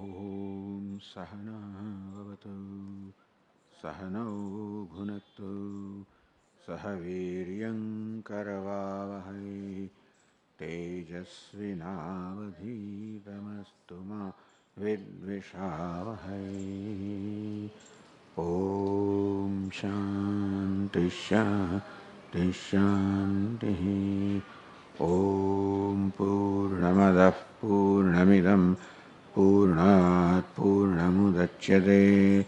Om Sahana Vavatu Sahanau Bhunaktu Sahaviryam Karavavahai Tejasvinavadhitamastu ma Vidvishavahai. Om Shanti Shanti Shanti. Om Purnamadah Purnamidam Purnat Purnamudachyate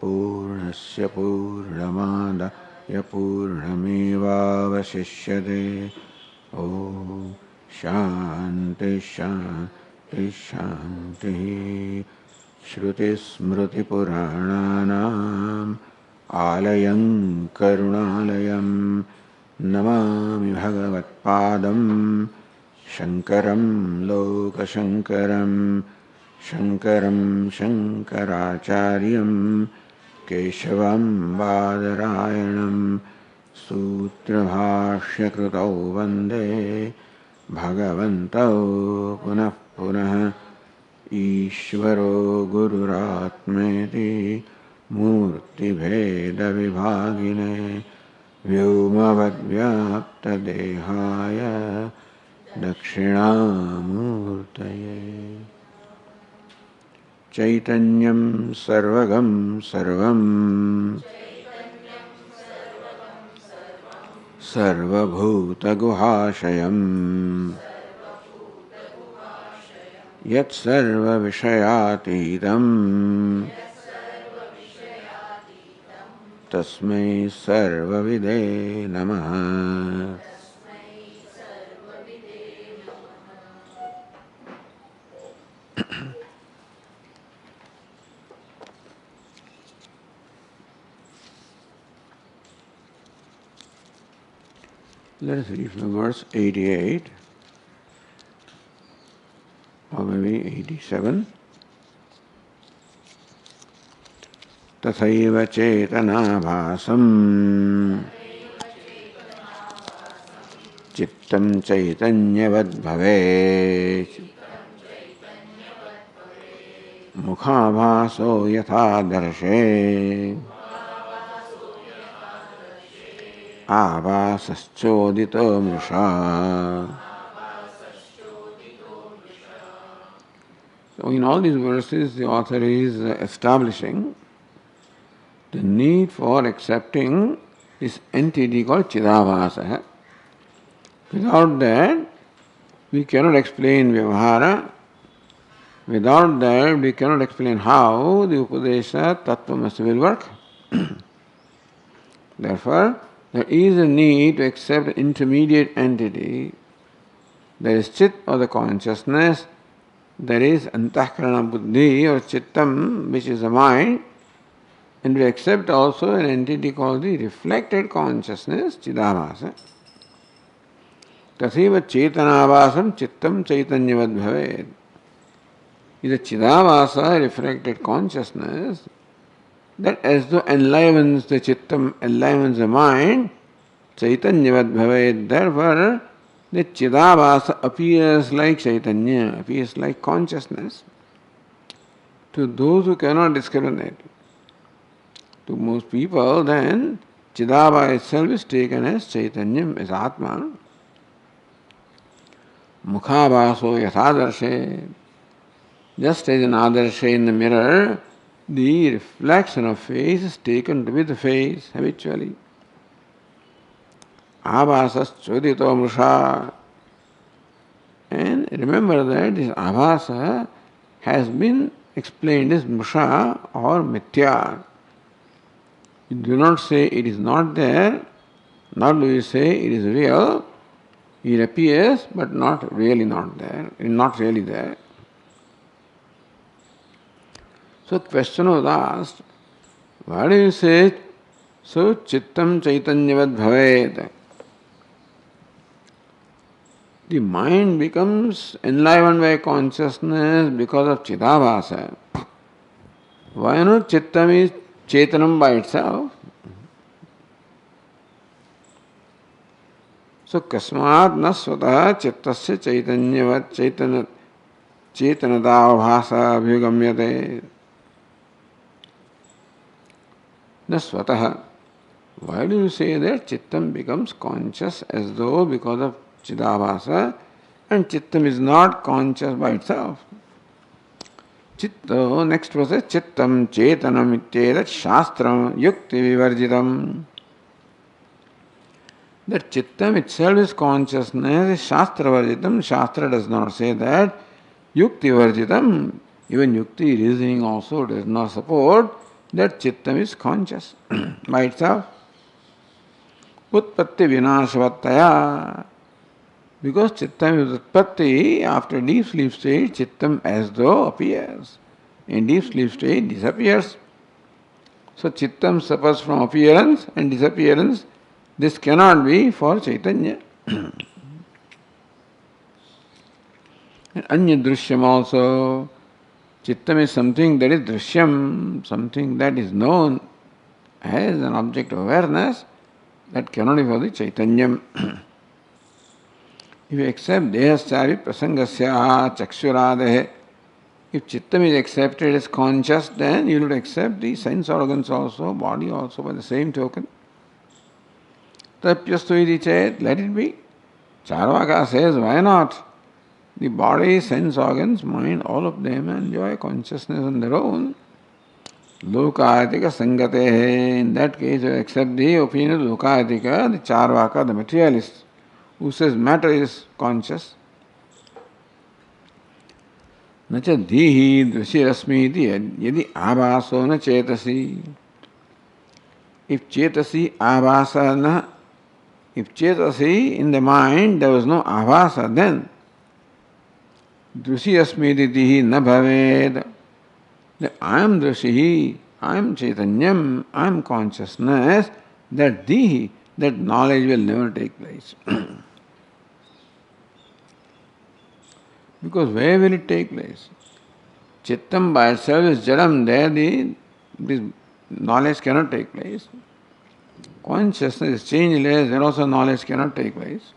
Purnasya Purnamadaya Purnamevavasishyate. Om Shanti Shanti Shanti. Shrutismrutipurananam Alayam Karunalayam Namami Bhagavatpadam Shankaram Lokashankaram Shankaram Shankaracharyam Keshavam Badarayanam Sutrabhashyakritau Vande Bhagavantau Punah Punah Ishvaro Gururatmeti Murti Bheda Vibhagine Vyomavadvyapta Dehaya Dakshinamurtaye Chaitanyam Sarvagam Sarvam Sarvabhuta Guhashayam Yat Sarva Vishayatidam Tasmai Sarva Vide Namaha. Let us read from verse 88 or maybe 87. Tathaiva chetanabhasam Chittam chaitanyavad bhavet Mukhabhaso yatha darshe Avasaschodito mrisha. So in all these verses the author is establishing the need for accepting this entity called Chidabhasa. Without that, we cannot explain Vyavahara. Without that, we cannot explain how the Upadesha Tattvamasi will work. Therefore, there is a need to accept an intermediate entity. There is Chit or the consciousness, there is Antahkarana Buddhi or Chittam, which is the mind, and we accept also an entity called the reflected consciousness, Chidabhasa. Tathaiva chetanabhasam chittam chaitanyavad bhavet. Is a Chidabhasa, reflected consciousness, that as though enlivens the chittam, enlivens the mind, chaitanyavad bhavet. Therefore, the Chidabhasa appears like Chaitanya, appears like consciousness to those who cannot discriminate. To most people, then, Chidabhasa itself is taken as Chaitanyam, as Atma. Mukhabhaso yathadarshe. Just as in adarshe in the mirror, the reflection of face is taken to be the face habitually. Abhasas chodito mrisha. And remember that this abhasa has been explained as mrisha or mithya. You do not say it is not there, nor do you say it is real. It appears, but not really not there, not really there. So question was asked, why do you say, so chittam chaitanyavad bhavet? The mind becomes enlivened by consciousness because of Chidabhasa. Why not Chittam is Chetanam by itself? So kasmat na swatah chittasya chaitanyavat chaitanya chetanata bhasa abhigamyate. The swataha. Why do you say that Chittam becomes conscious as though because of Chidabhasa and Chittam is not conscious by itself? Chitta, next was a Chittam Chetanam Ittedat Shastram Yukti Vivarjitam. That Chittam itself is consciousness is Shastra Varjitam. Shastra does not say that. Yukti Varjitam, even Yukti reasoning also does not support that Chittam is conscious by itself. Utpatti vinashavattaya. Because Chittam is Utpatti, after deep sleep state, Chittam as though appears. In deep sleep state, disappears. So Chittam suffers from appearance and disappearance. This cannot be for Chaitanya. And Anya Drishyam also. Chittam is something that is Drishyam, something that is known as an object of awareness. That cannot be for the Chaitanyam. If you accept Dehasyavi Prasangasya Chakshuradehe, if Chittam is accepted as conscious, then you will accept the sense organs also, body also by the same token. Tapyastu iti chet, let it be. Charvaka says, why not? The body, sense organs, mind, all of them enjoy consciousness on their own. Lokayatika Sangatehe. In that case, you accept the opinion of Lokayatika, the Charvaka, the materialist, who says matter is conscious. Nacha dhihi dvashirasmi iti yadi abhaso na chetasi. If chetasi abhasa na, if chetasi in the mind there was no abhasa, then dvashirasmi iti dhihi na bhaved. I am Drashihi, I am Chaitanyam, I am consciousness, that Dihi, that knowledge will never take place. Because where will it take place? Chittam by itself is Jadam, there this knowledge cannot take place. Consciousness is changeless, there also knowledge cannot take place.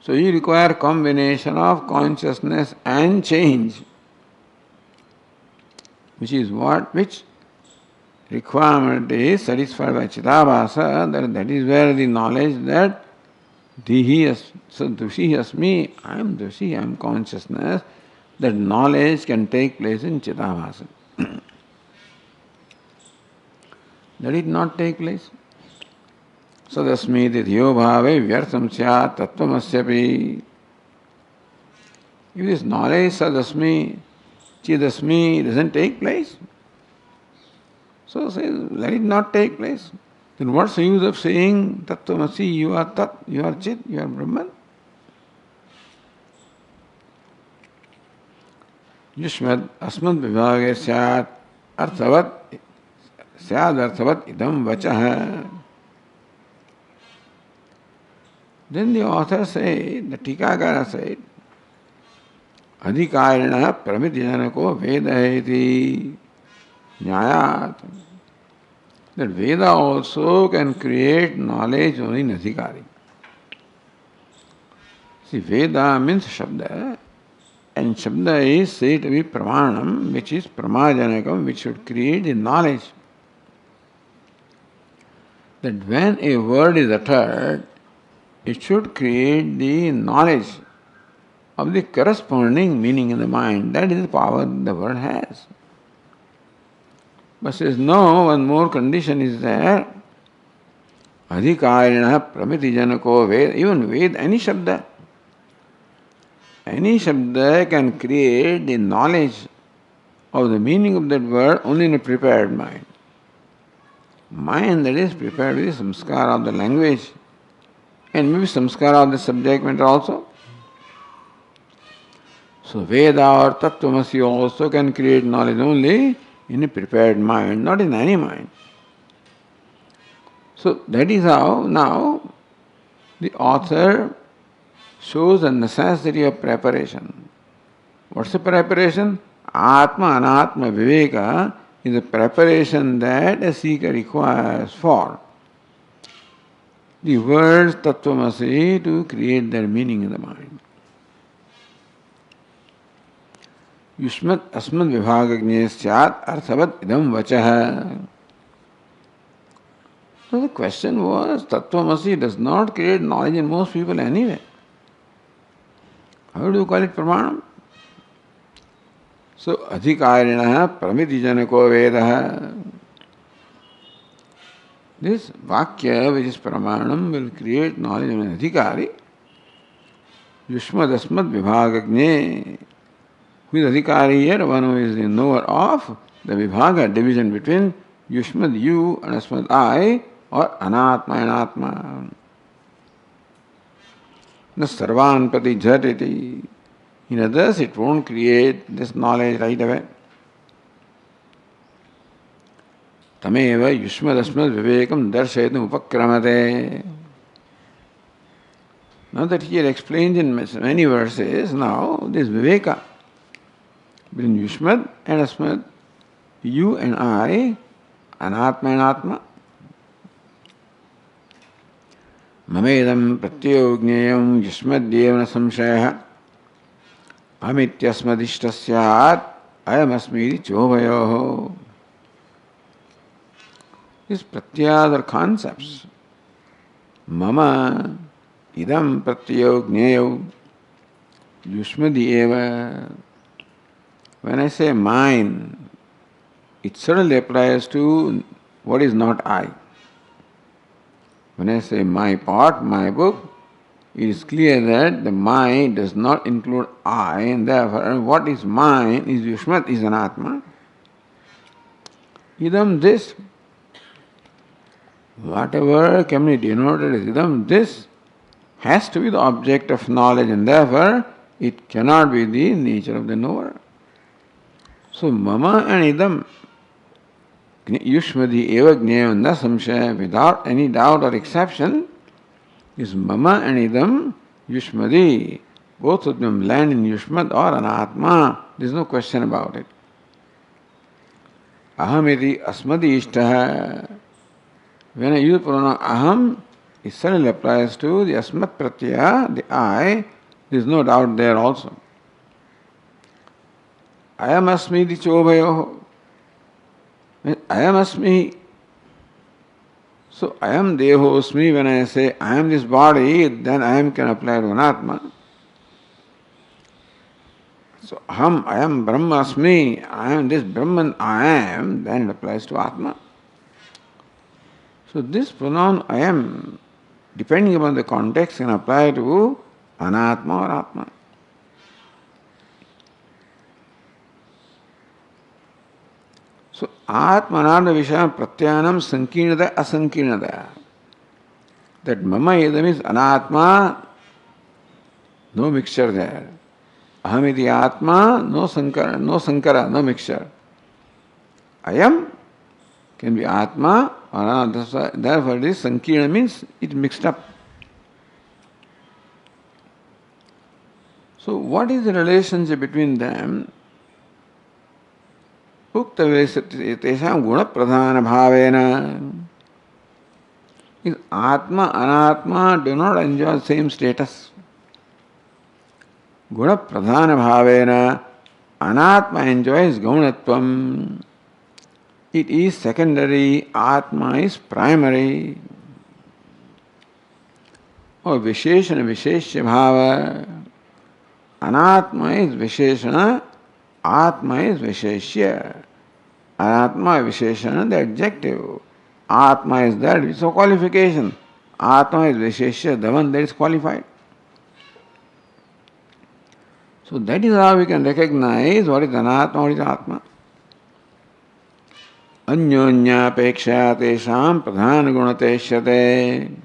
So you require combination of consciousness and change. Which is what? Which requirement is satisfied by Chidabhasa, that is where the knowledge that Dihi Asmi, I am Dushi, I am consciousness, that knowledge can take place in Chidabhasa. Let it not take place. Sadasmi Didhyo Bhave Vyartham Syat Tattvamasyapi. If this knowledge Sadasmi Chidasmi doesn't take place, so say, let it not take place. Then what's the use of saying Tattvamasi, you are Tat, you are Chit, you are Brahman? Yushmad Asmad Vibhage Syat Arthavat Syad Arthavat Idam Vachaha. Then the author said, the Tikakara said, Adhikarina Pramidyanako Vedaheti Nyayat. That Veda also can create knowledge only in Adhikari. See, Veda means Shabda, and Shabda is said to be Pramanam, which is Pramajanakam, which should create the knowledge. That when a word is uttered, it should create the knowledge of the corresponding meaning in the mind. That is the power the word has. But says, no, one more condition is there. Adhikarina Pramiti Janako Ved, even Ved, any Shabda. Any Shabda can create the knowledge of the meaning of that word only in a prepared mind. Mind that is prepared with the samskara of the language and maybe samskara of the subject matter also. So Veda or Tattvamasi also can create knowledge only in a prepared mind, not in any mind. So that is how now the author shows the necessity of preparation. What's the preparation? Atma Anatma Viveka is a preparation that a seeker requires for the words Tattvamasi to create their meaning in the mind. Yushmat asmad vibhagagnyasyat arthavat idam vachah. So the question was, Tattvamasi does not create knowledge in most people anyway. How do you call it pramanam? So, adhikarinaha pramiti janako vedaha. This vakya, which is pramanam, will create knowledge of an adhikari. Yushmad asmad vibhagagne. Who is adhikari here? One who is the knower of the vibhaga, division between Yushmad you and asmad I, or anatma and atma. The sarvan pati jhatiti. In others, it won't create this knowledge right away. Tameva yushmad asmad vivekam darshayatum upakramate. Now that he had explained in many verses, now this viveka between yushmad and asmad, you and I, anatma and atma. Mamedam pratyo gneyam yushmad devana samshaya. Amityasmadishtasyat ayamasmidi chobhayoho. These pratyas are concepts. Mama idam pratyo gneyo yushmadi eva. When I say mine, it certainly applies to what is not I. When I say my pot, my book, it is clear that the mind does not include I, and therefore what is mine is Yushmat, is an Atma. Idam this, whatever can be denoted as idam this, has to be the object of knowledge, and therefore it cannot be the nature of the knower. So mama and idam, Yushmadi eva gneyam na samshaya, without any doubt or exception, is mama and idam yushmadi. Both of them land in yushmad or anatma. There is no question about it. Aham iti asmadi ishtaha. When I use pronoun aham, it certainly applies to the asmat pratyaya, the I. There is no doubt there also. Ayam asmi iti chobhayoho. Ayam asmi. So, I am Dehosmi, when I say I am this body, then I am can apply to Anatma. So, I am Brahmasmi, I am this Brahman, I am, then it applies to Atma. So, this pronoun I am, depending upon the context, can apply to Anatma or Atma. So, Atmananda Vishaya Pratyanam Sankirnada Asankirnada. That Mama Idam is Anatma, no mixture there. Ahamiti Atma, no Sankara, no mixture. Ayam can be Atma, or therefore this Sankirna means it mixed up. So, what is the relationship between them? Ukta tesam guna pradhana bhavena. Is Atma, Anatma do not enjoy the same status. Guna pradhana bhavena, Anatma enjoys gaunatvam. It is secondary, Atma is primary. Or Visheshana Visheshya bhava. Anatma is Visheshana, Atma is Visheshya. Anatma is Visheshana, the adjective. Atma is that, it's a qualification. Atma is Visheshya, the one that is qualified. So that is how we can recognize what is Anatma, what is Atma. Anyonyapekshaya tesham pradhana gunateshyate.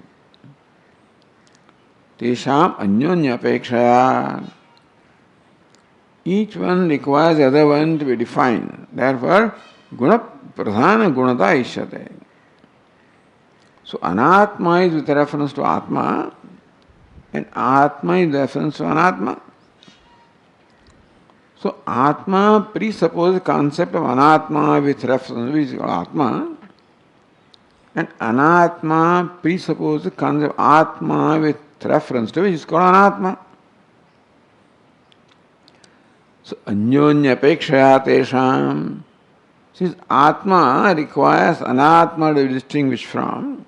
Tesham anyonyapekshaya. Each one requires the other one to be defined. Therefore, guna pradhana gunata ishyate. So, anatma is with reference to atma, and atma is with reference to anatma. So, atma presupposes the concept of anatma with reference, which is called atma, and anatma presupposes the concept of atma with reference to which is called anatma. So, anyonya apekshaya tesham. Since Atma requires Anatma to be distinguished from,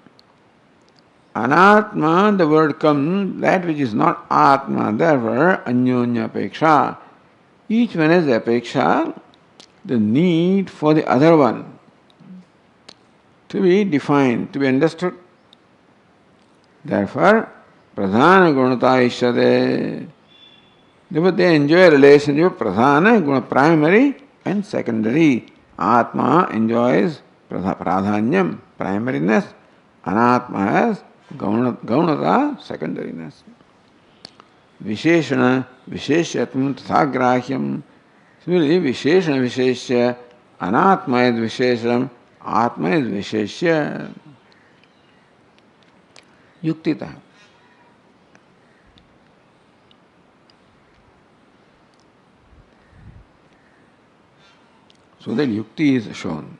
Anatma, the word comes, that which is not Atma, therefore, Anyonya Apeksha. Each one has Apeksha, the need for the other one to be defined, to be understood. Therefore, Pradhana Gunata Ishade. Therefore, they enjoy a relationship of Pradhana, Guna, primary and secondary. Atma enjoys Pradhanyam, primariness. Anatma has Gaunata, secondariness. Visheshana, Visheshyatvam, Tathagrahyam. Similarly, Visheshana, Visheshya, Anatma is Vishesham, Atma is Visheshya. Yuktita. So that yukti is shown.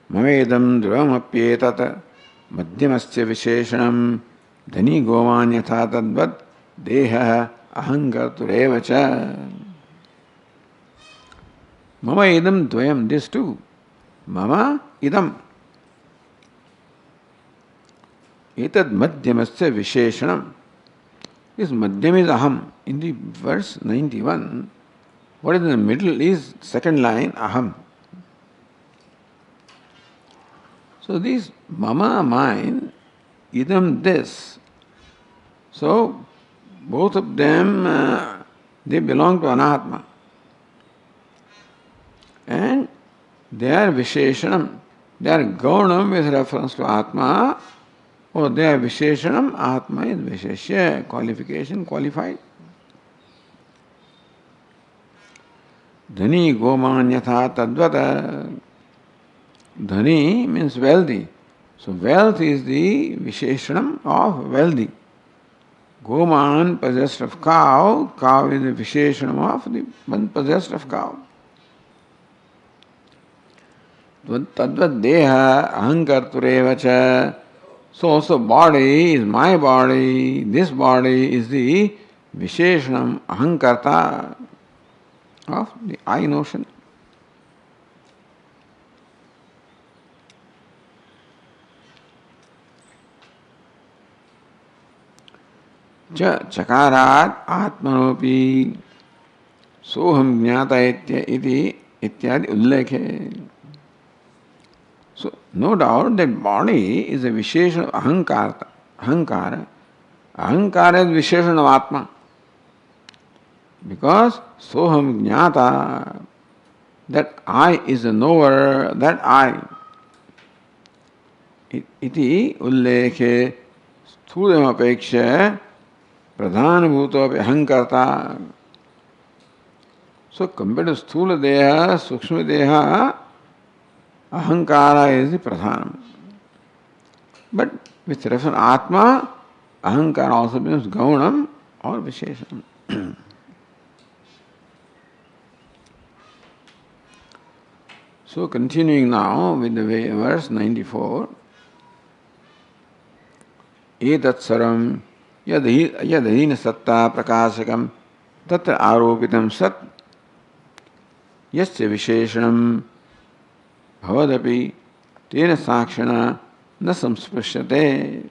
Mavedam dhruvam madhyamasya visheshanam dhani goman yatha tadvat deha ahankartureva cha. Mama idam dvayam, this too. Mama idam. Etad madhyamasya visheshanam. This madhyam is aham. In the verse 91, what is in the middle is second line, aham. So this mama, mine, idam, this. So both of them, they belong to Anatma. And they are Visheshanam. They are Gaunam with reference to Atma, or they are Visheshanam, Atma is Visheshya, qualification, qualified. Dhani goman yatha tadvata. Dhani means wealthy. So wealth is the Visheshanam of wealthy. Goman possessed of cow, cow is the Visheshanam of the one possessed of cow. Tadvat deha ahankartureva cha. So also body is my body, this body is the Visheshanam ahankarta of the I notion. Chakarat atmanopi soham jnata iti ityadi ullekhe. So no doubt that body is a visheshan of ahankara. Ahankara is visheshan of Atma. Because soham jnata, that I is the knower, that I. Iti ullekhe sthulam apeksha pradhana bhuto ahankarta. So compared to sthula deha, sukshma deha, ahankara is the pradhanam. But with reference to Atma, ahankara also becomes gaunam or visheshanam. So continuing now with the verse 94. Etat saram yadhina satta prakashakam tatra aropitam sat yasya visheshanam bhavadapi tena sakshana na samsprishyate.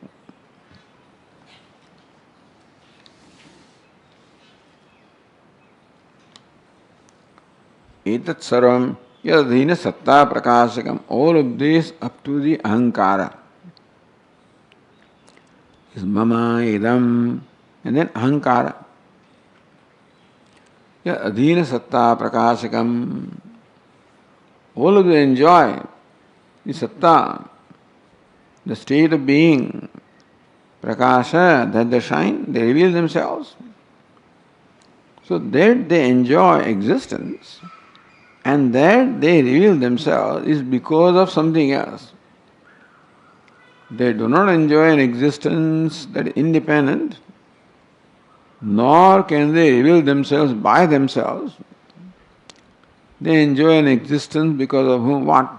Etat sarvam yadhina satta prakashakam. All of this up to the ahankara is mama, idam, and then ahankara. Yadhina satta prakashakam. All of them enjoy the satta, the state of being, prakasha, that they shine, they reveal themselves. So that they enjoy existence and that they reveal themselves is because of something else. They do not enjoy an existence that is independent, nor can they reveal themselves by themselves. They enjoy an existence because of whom? What?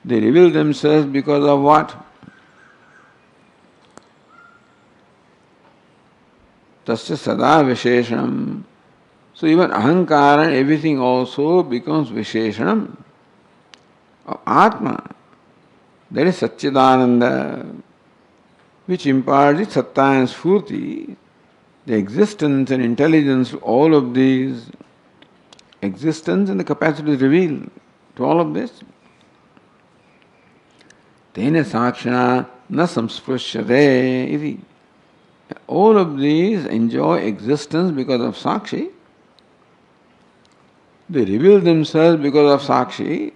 They reveal themselves because of what? Tasya sada visheshanam. So even ahankara and everything also becomes visheshanam of Atma. That is Satchidananda, which imparts its satta and sphurti, the existence and intelligence to all of these, existence and the capacity to reveal to all of this. Tena sakshana na samsprishyate iti. All of these enjoy existence because of Sakshi. They reveal themselves because of Sakshi.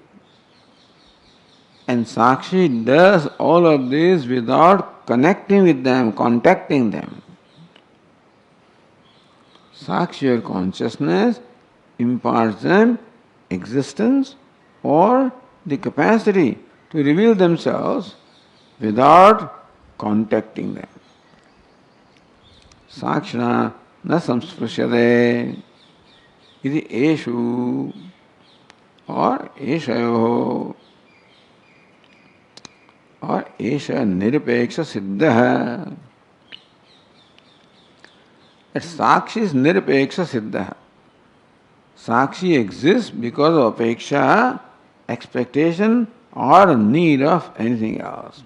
And Sakshi does all of this without connecting with them, contacting them. Sakshi or consciousness imparts them existence or the capacity to reveal themselves without contacting them. Sakshana na samsprishyate iti eshu or eshayoho or esha niripeksha siddha. That Sakshi is niripeksha siddha. Sakshi exists because of apeksha, expectation or need of anything else.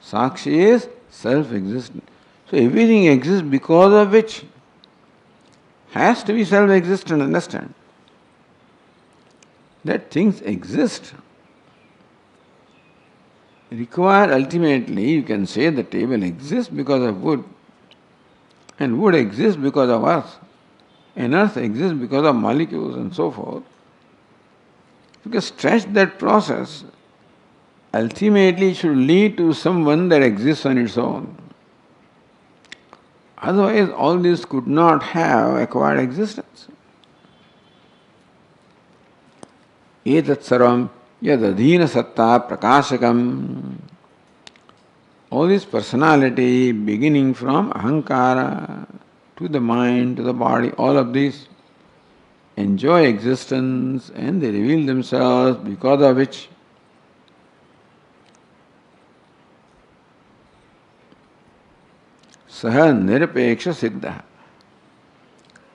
Sakshi is self-existent. So everything exists because of which has to be self-existent, understand? That things exist require ultimately, you can say the table exists because of wood, and wood exists because of earth, and earth exists because of molecules and so forth. You can stretch that process, ultimately it should lead to someone that exists on its own. Otherwise, all this could not have acquired existence. Etat sarvam yad adhina satta prakashakam. All this personality beginning from ahankara to the mind, to the body, all of these enjoy existence and they reveal themselves because of which saha niripeksha siddha.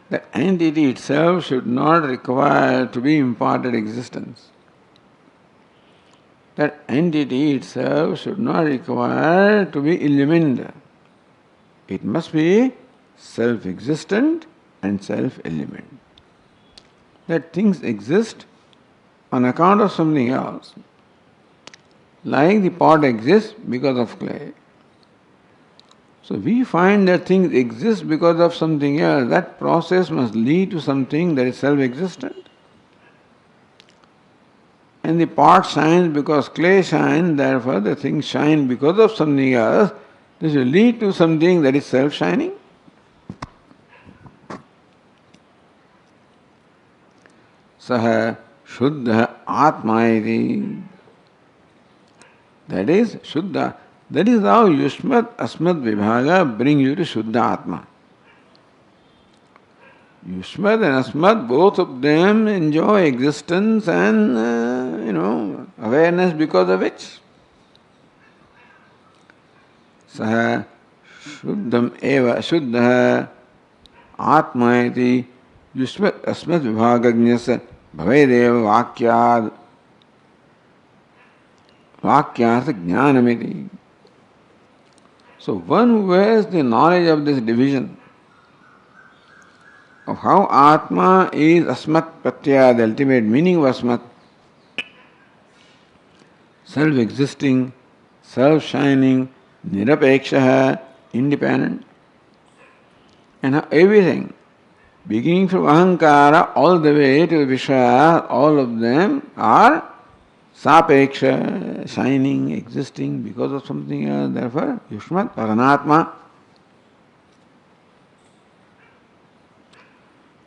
The entity itself should not require to be imparted existence. That entity itself should not require to be illumined. It must be self-existent and self-illumined. That things exist on account of something else. Like the pot exists because of clay. So we find that things exist because of something else. That process must lead to something that is self-existent. And the pot shines because clay shines, therefore the things shine because of something else. This will lead to something that is self-shining. Saha Shuddha Atma iti. That is Shuddha. That is how Yushmat Asmat Vibhaga bring you to Shuddha Atma. Yushmat and Asmat, both of them enjoy existence and, awareness because of which. Saha Shuddham eva Shuddha Atma iti Yushmat Asmat Vibhagagnyasa Bhavedeva Vakyad Vakyartha Jnanamiti. So one who has the knowledge of this division, of how Atma is Asmat Pratya, the ultimate meaning of Asmat, self-existing, self-shining, nirapeksha, independent, and how everything, beginning from ahankara all the way to Vishaya, all of them are sapeksha, shining, existing because of something else. Therefore, Yushmat Paranatma.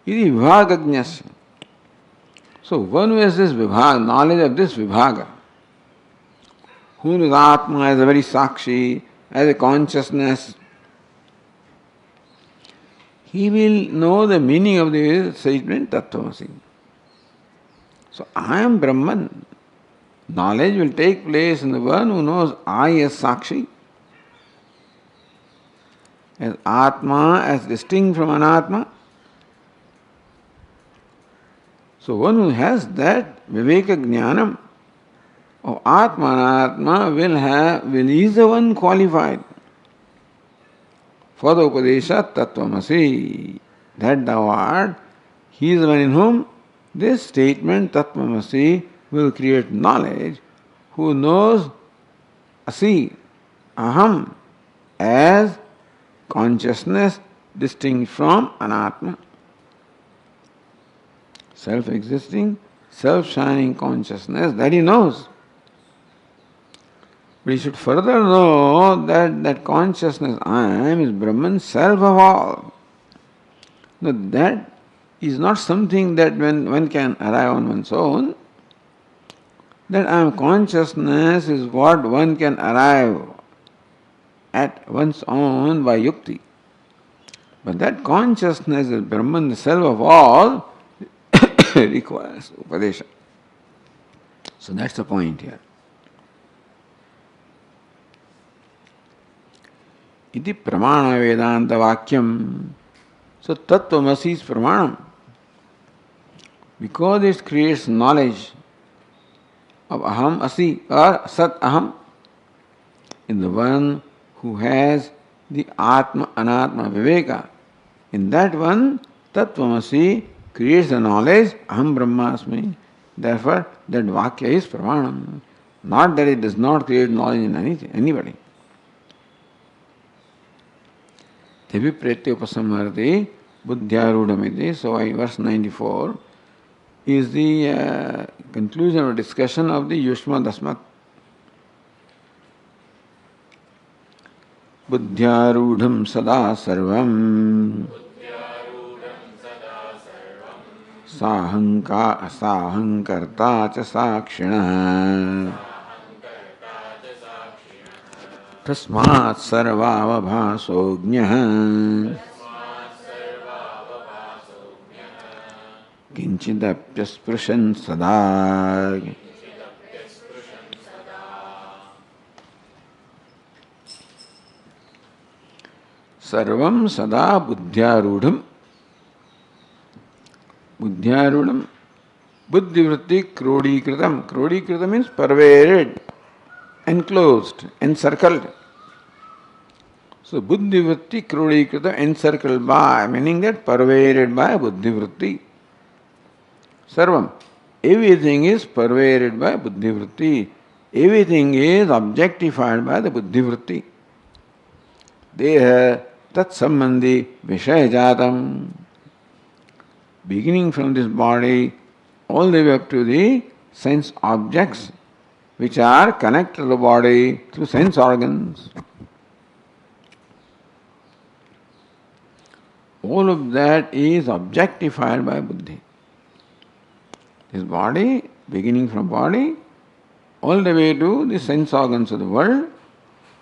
Iti vibhagagnyasya. So one who has this vibhaga, knowledge of this vibhaga, who knows Atma as a very sakshi, as a consciousness, he will know the meaning of the statement Tattvamasi. So I am Brahman. Knowledge will take place in the one who knows I as Sakshi, as Atma, as distinct from Anatma. So one who has that Viveka Jnanam of Atma Anatma will is the one qualified for the Upadesha Tattvamasi. That thou art, he is the one in whom this statement Tattvamasi will create knowledge, who knows Asi, Aham, as consciousness distinct from Anatma. Self-existing, self-shining consciousness that he knows. But he should further know that consciousness I am is Brahman, self of all. Now that is not something that one can arrive on one's own. That I am consciousness is what one can arrive at one's own by yukti. But that consciousness is Brahman, the self of all, requires Upadesha. So that's the point here. Iti pramana vedanta vakyam. So tattvamasi is pramanam. Because it creates knowledge of aham asi or sat aham in the one who has the atma anatma viveka. In that one, tattvamasi creates the knowledge aham brahmasmi. Therefore, that vakya is pramanam. Not that it does not create knowledge in anybody. Teviprete upasamharti buddhyarudhamiti. So verse 94 is the conclusion of discussion of the Yushma Dasmat. Buddhyarudham sada sarvam sahankarta cha sakshina tasmat sarvavabhasognyah kinchidapyasprishan sada. Sarvam sada buddhyarudham. Buddhyarudham. Buddhivritti krodikritam. Krodikritam means pervaded, enclosed, encircled. So buddhivritti krodikritam, encircled by, meaning that pervaded by buddhivritti. Sarvam. Everything is pervaded by buddhivritti. Everything is objectified by the buddhivritti. Deha tat sambandhi vishaya jatam. Beginning from this body all the way up to the sense objects which are connected to the body through sense organs. All of that is objectified by buddhi. This body, beginning from body, all the way to the sense organs of the world,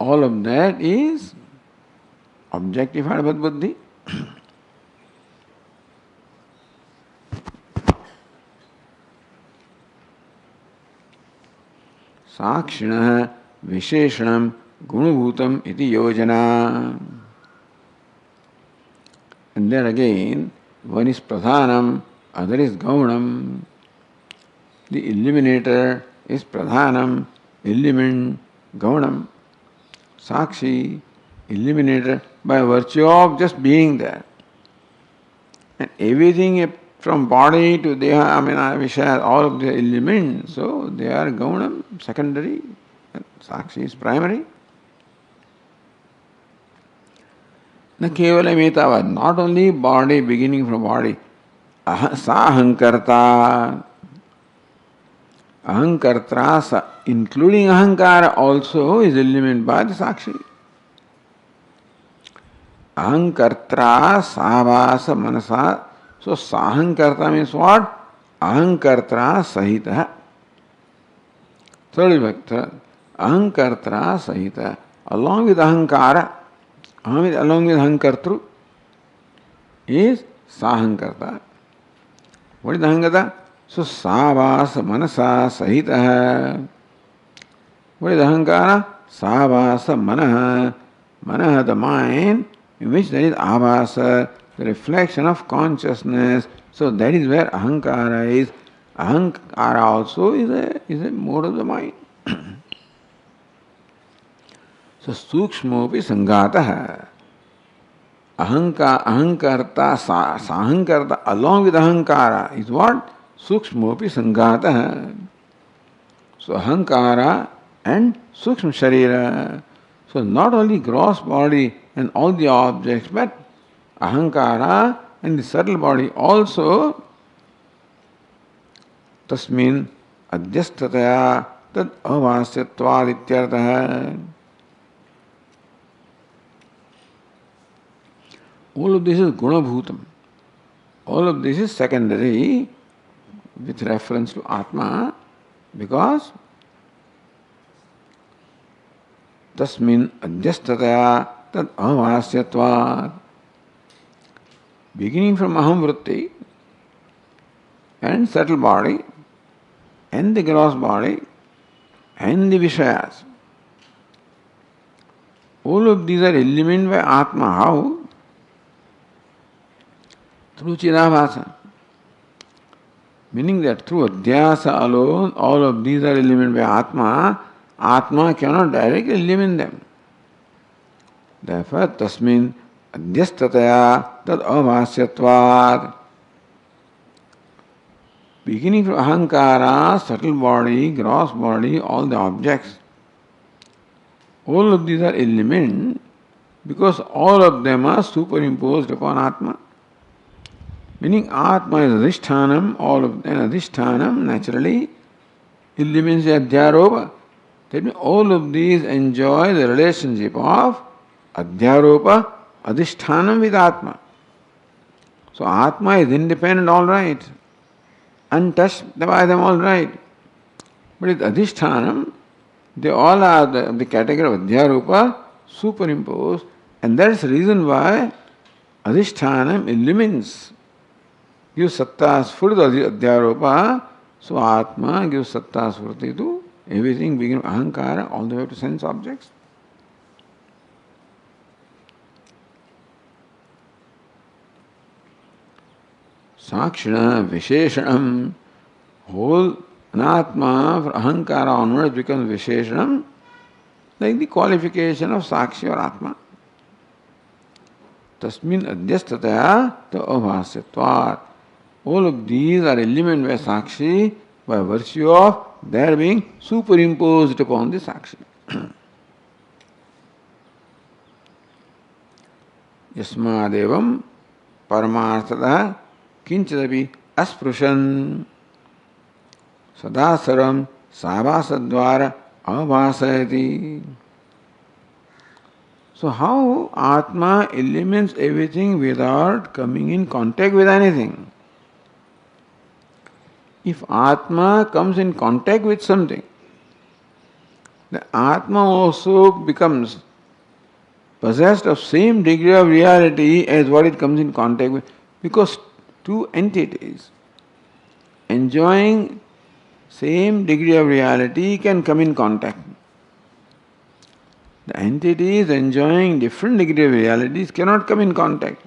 all of that is objectified by buddhi. Sakshina visheshanam gunabhutam iti yojana. And there again, one is pradhanam, other is gaunam. The illuminator is pradhanam, illumined, gaunam. Sakshi, illuminator by virtue of just being there. And everything from body to deha, vishaya, all of the illumined, so they are gaunam, secondary, and Sakshi is primary. Na kevalam etavad, not only body, beginning from body, sahankarta, ahankartra, including ahankara also is illumined by the Sakshi. Ahankartra savasa manasa. So sahankarta means what? Ahankartra sahita. Third vibhakti. Ahankartra sahita. Along with ahankara, along with ahankartru is sahankarta. What is ahankarta? So savasa manasa sahita. What is ahankara? Savasa manaha. Manaha, the mind, in which there is avasa, the reflection of consciousness So that is where ahankara is. Ahankara also is a mode of the mind. So sukshmopi sangatah. Ahankarta, sahankarta, along with ahankara is what? Sukshmopi sangatah. So ahankara and sukshma sharira. So not only gross body and all the objects, but ahankara and the subtle body also tasmin adhyastataya tad avasyatvad ityartah. All of this is gunabhutam. All of this is secondary with reference to Atma because tasmin adhyastataya tad avasyatvad. Beginning from aham vritti and subtle body and the gross body and the Vishayas. All of these are illumined by Atma. How? Through Chidabhasa. Meaning that through Adhyasa alone, all of these are illumined by Atma. Atma cannot directly illumine them. Therefore, tasmin adhyastataya tad avasyatvad. Beginning from ahankara, subtle body, gross body, all the objects, all of these are illumined because all of them are superimposed upon Atma. Meaning Atma is adhishthanam, all of them, adhishthanam naturally illumines the adhyaropa. That means all of these enjoy the relationship of adhyaropa, adhishthanam with Atma. So Atma is independent, all right. Untouched by them, all right. But with adhishthanam, they all are the category of adhyaropa, superimposed, and that's the reason why adhishthanam illumines, gives satta sfurti to adhyaropa, so Atma gives satta sfurti to everything, beginning from ahankara all the way to sense objects. Sakshina Visheshanam, whole anatma for ahankara onwards becomes Visheshanam, like the qualification of Sakshi or Atma. Tasmin adhyastataya ta avhasyatvat. All of these are illumined by Sakshi by virtue of their being superimposed upon the Sakshi. Yasmadevam paramarthada kinchadapi asprushan sadasaram sabhasadvara avasayati. So how Atma illumines everything without coming in contact with anything? If Atma comes in contact with something, the Atma also becomes possessed of same degree of reality as what it comes in contact with, because two entities enjoying same degree of reality can come in contact. The entities enjoying different degree of realities cannot come in contact.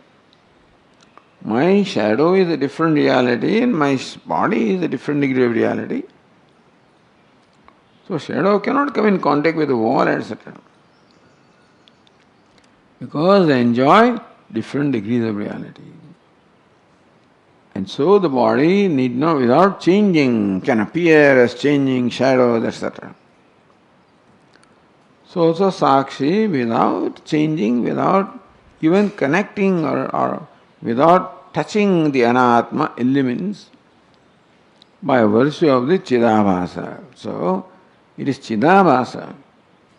My shadow is a different reality and my body is a different degree of reality. So shadow cannot come in contact with the wall, etc. Because they enjoy different degrees of reality. And so the body need not, without changing, can appear as changing shadows, etc. So also Sakshi, without changing, without even connecting or without touching the anatma, illumines by virtue of the Chidabhasa. So it is Chidabhasa,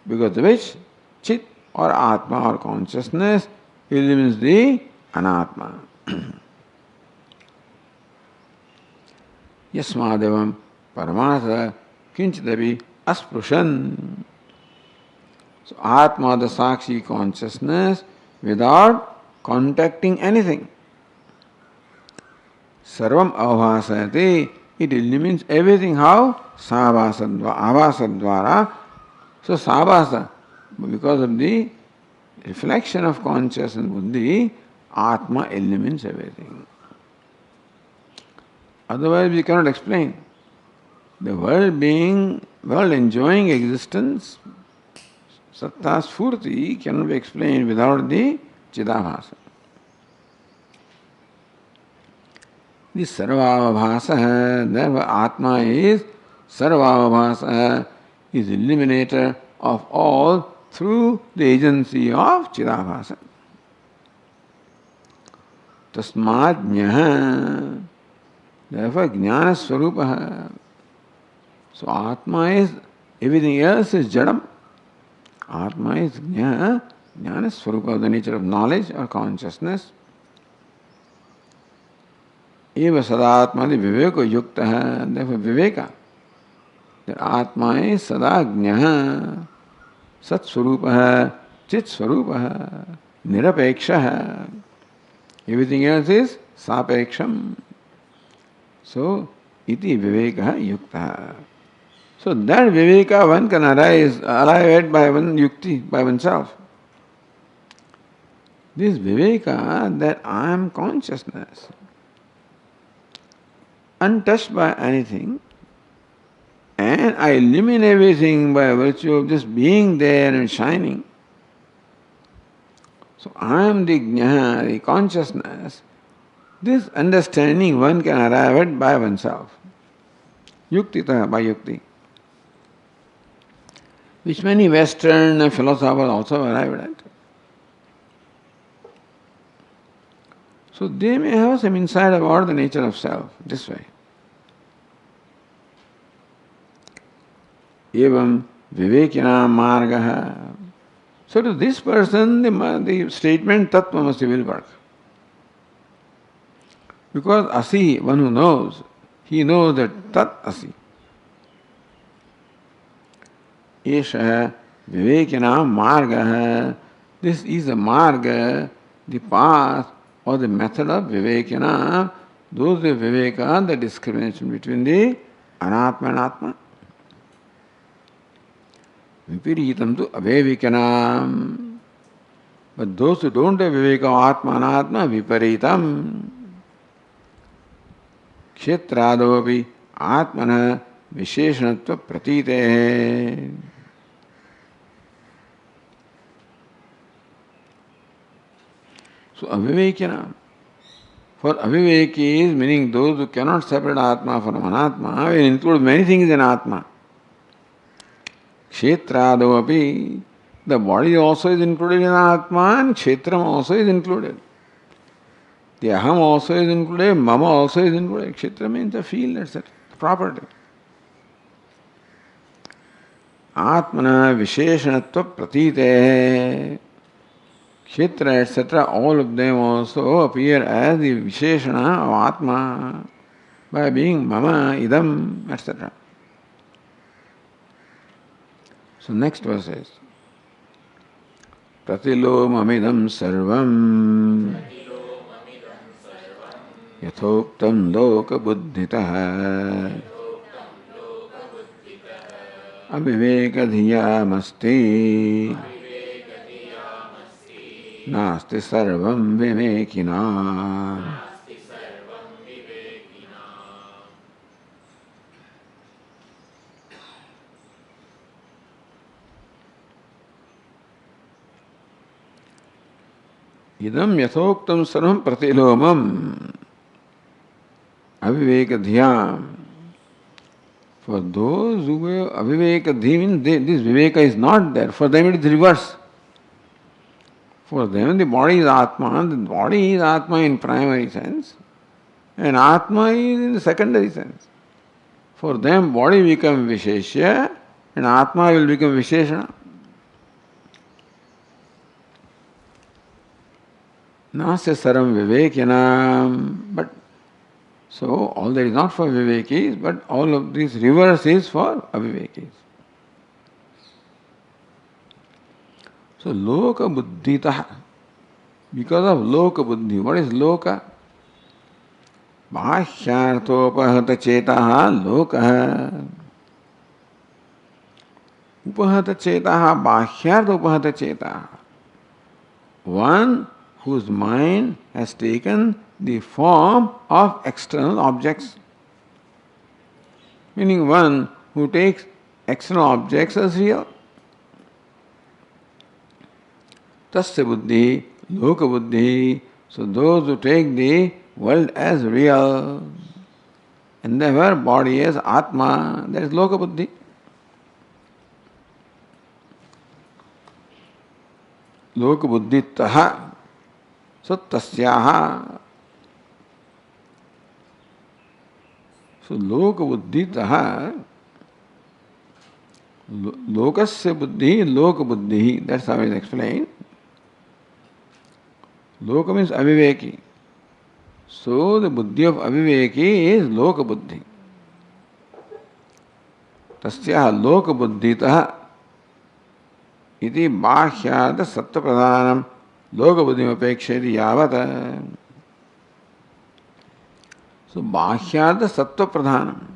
because of which Chit or Atma or consciousness illumines the anatma. Yasmadevam paramartha kinchitapi asprushan. So Atma, the Sakshi consciousness, without contacting anything. Sarvam avhasayate, it illumines everything. How? Avasadvara. So sabhasa, because of the reflection of consciousness buddhi, Atma illumines everything. Otherwise we cannot explain. The world enjoying existence, Satta Sfurti, cannot be explained without the Chidabhasa. The Sarvavabhasa, therefore Atma is Sarvavabhasa, is eliminator of all through the agency of Chidabhasa. Tasmad Jnana, therefore Jnana Swarupaha. So Atma is, everything else is Jadam. Atma is Jnana Swarupa, the nature of knowledge or consciousness. Eva Sadatma the Viveka Yukta, therefore Viveka. That Atma is Sadajna, Sat Swarupa, Chit Swarupa, Nirapeksha. Everything else is Sapeksham. So, iti Viveka Yukta. So that Viveka one can arrive at by one yukti, by oneself. This Viveka, that I am consciousness, untouched by anything, and I eliminate everything by virtue of just being there and shining. So I am the Jnana, the consciousness. This understanding one can arrive at by oneself. Yuktita, by yukti. Which many Western philosophers also arrived at. So they may have some insight about the nature of self, this way. Evam vivekina margaha. So to this person, the statement tattvamasi will work. Because asi, one who knows, he knows that tat asi. Esha vivekina margaha. This is the marga, the path or the method of vivekina. Those are viveka, the discrimination between the anatma and atma. Vipiritam tu avevikanam. But those who don't have viveka of atma and atma, viparitam. Kshetradopi atmana visheshanatva pratite. So avivekina. For avivekis, meaning those who cannot separate atma from anatma, will include many things in atma. Kshetradopi, the body also is included in atma and kshetram also is included. The aham also is included, mama also is included. Kshetra means the field, etc., the property. Atmana visheshanatva pratite. Kshetra, etc., all of them also appear as the visheshana of atma by being mama, idam, etc. So next verse is Pratilomamidam sarvam yathoktam loka buddhitah avivekadhiyamasti nasti sarvam vivekina. Idam yathoktam sarvam pratilomam avivekadhyam. For those who have avivekadhi, means this viveka is not there. For them it is reverse. For them the body is atma, the body is atma in primary sense, and atma is in the secondary sense. For them body becomes visheshya and atma will become visheshana. Nasya saram vivekyanam. But so all that is not for vivekis, but all of this reverse is for avivekis. So loka buddhitah. Because of loka buddhi. What is loka? Bhahyarthopahata chetaha lokaha. Upahata chetaha bhahyarthopahata chetaha. One whose mind has taken the form of external objects. meaning one who takes external objects as real. Tasya buddhi, loka buddhi. So those who take the world as real and their body as Atma, that is loka buddhi. Loka buddhi taha. So tasyaha. So loka buddhi taha. Lokasya buddhi, loka buddhi. That's how it is explained. Loka means aviveki. So the buddhi of aviveki is loka buddhi. Tasyaha loka buddhitaha iti bāhyāda sattva pradhānam loka buddhim apeksheti yāvata. So bāhyāda sattva pradhānam.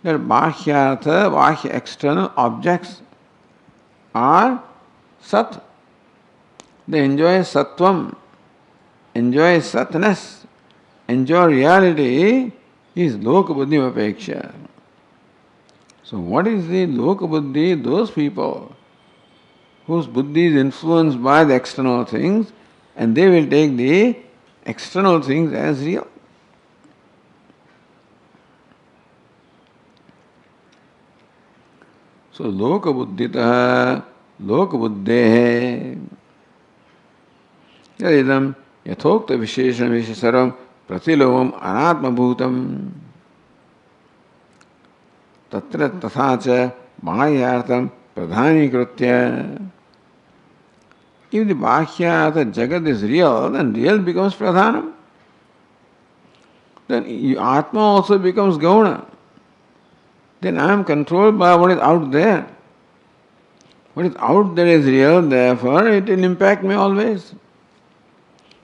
That bāhyātha, bāhya external objects are sat. They enjoy sattvam, enjoy satness, enjoy reality is loka buddhi apeksha. So what is the loka buddhi? Those people whose buddhi is influenced by the external things and they will take the external things as real. So loka buddhitaha, loka buddhehe. Yadidam yathokta visheshana vishesharam pratilovam anatma bhutam tatra tathacha mahayartham pradhanīkrutya. If the bāhyāta jagat is real, then real becomes pradhanam. Then Atma also becomes gauna. Then I am controlled by what is out there. What is out there is real, therefore it will impact me always.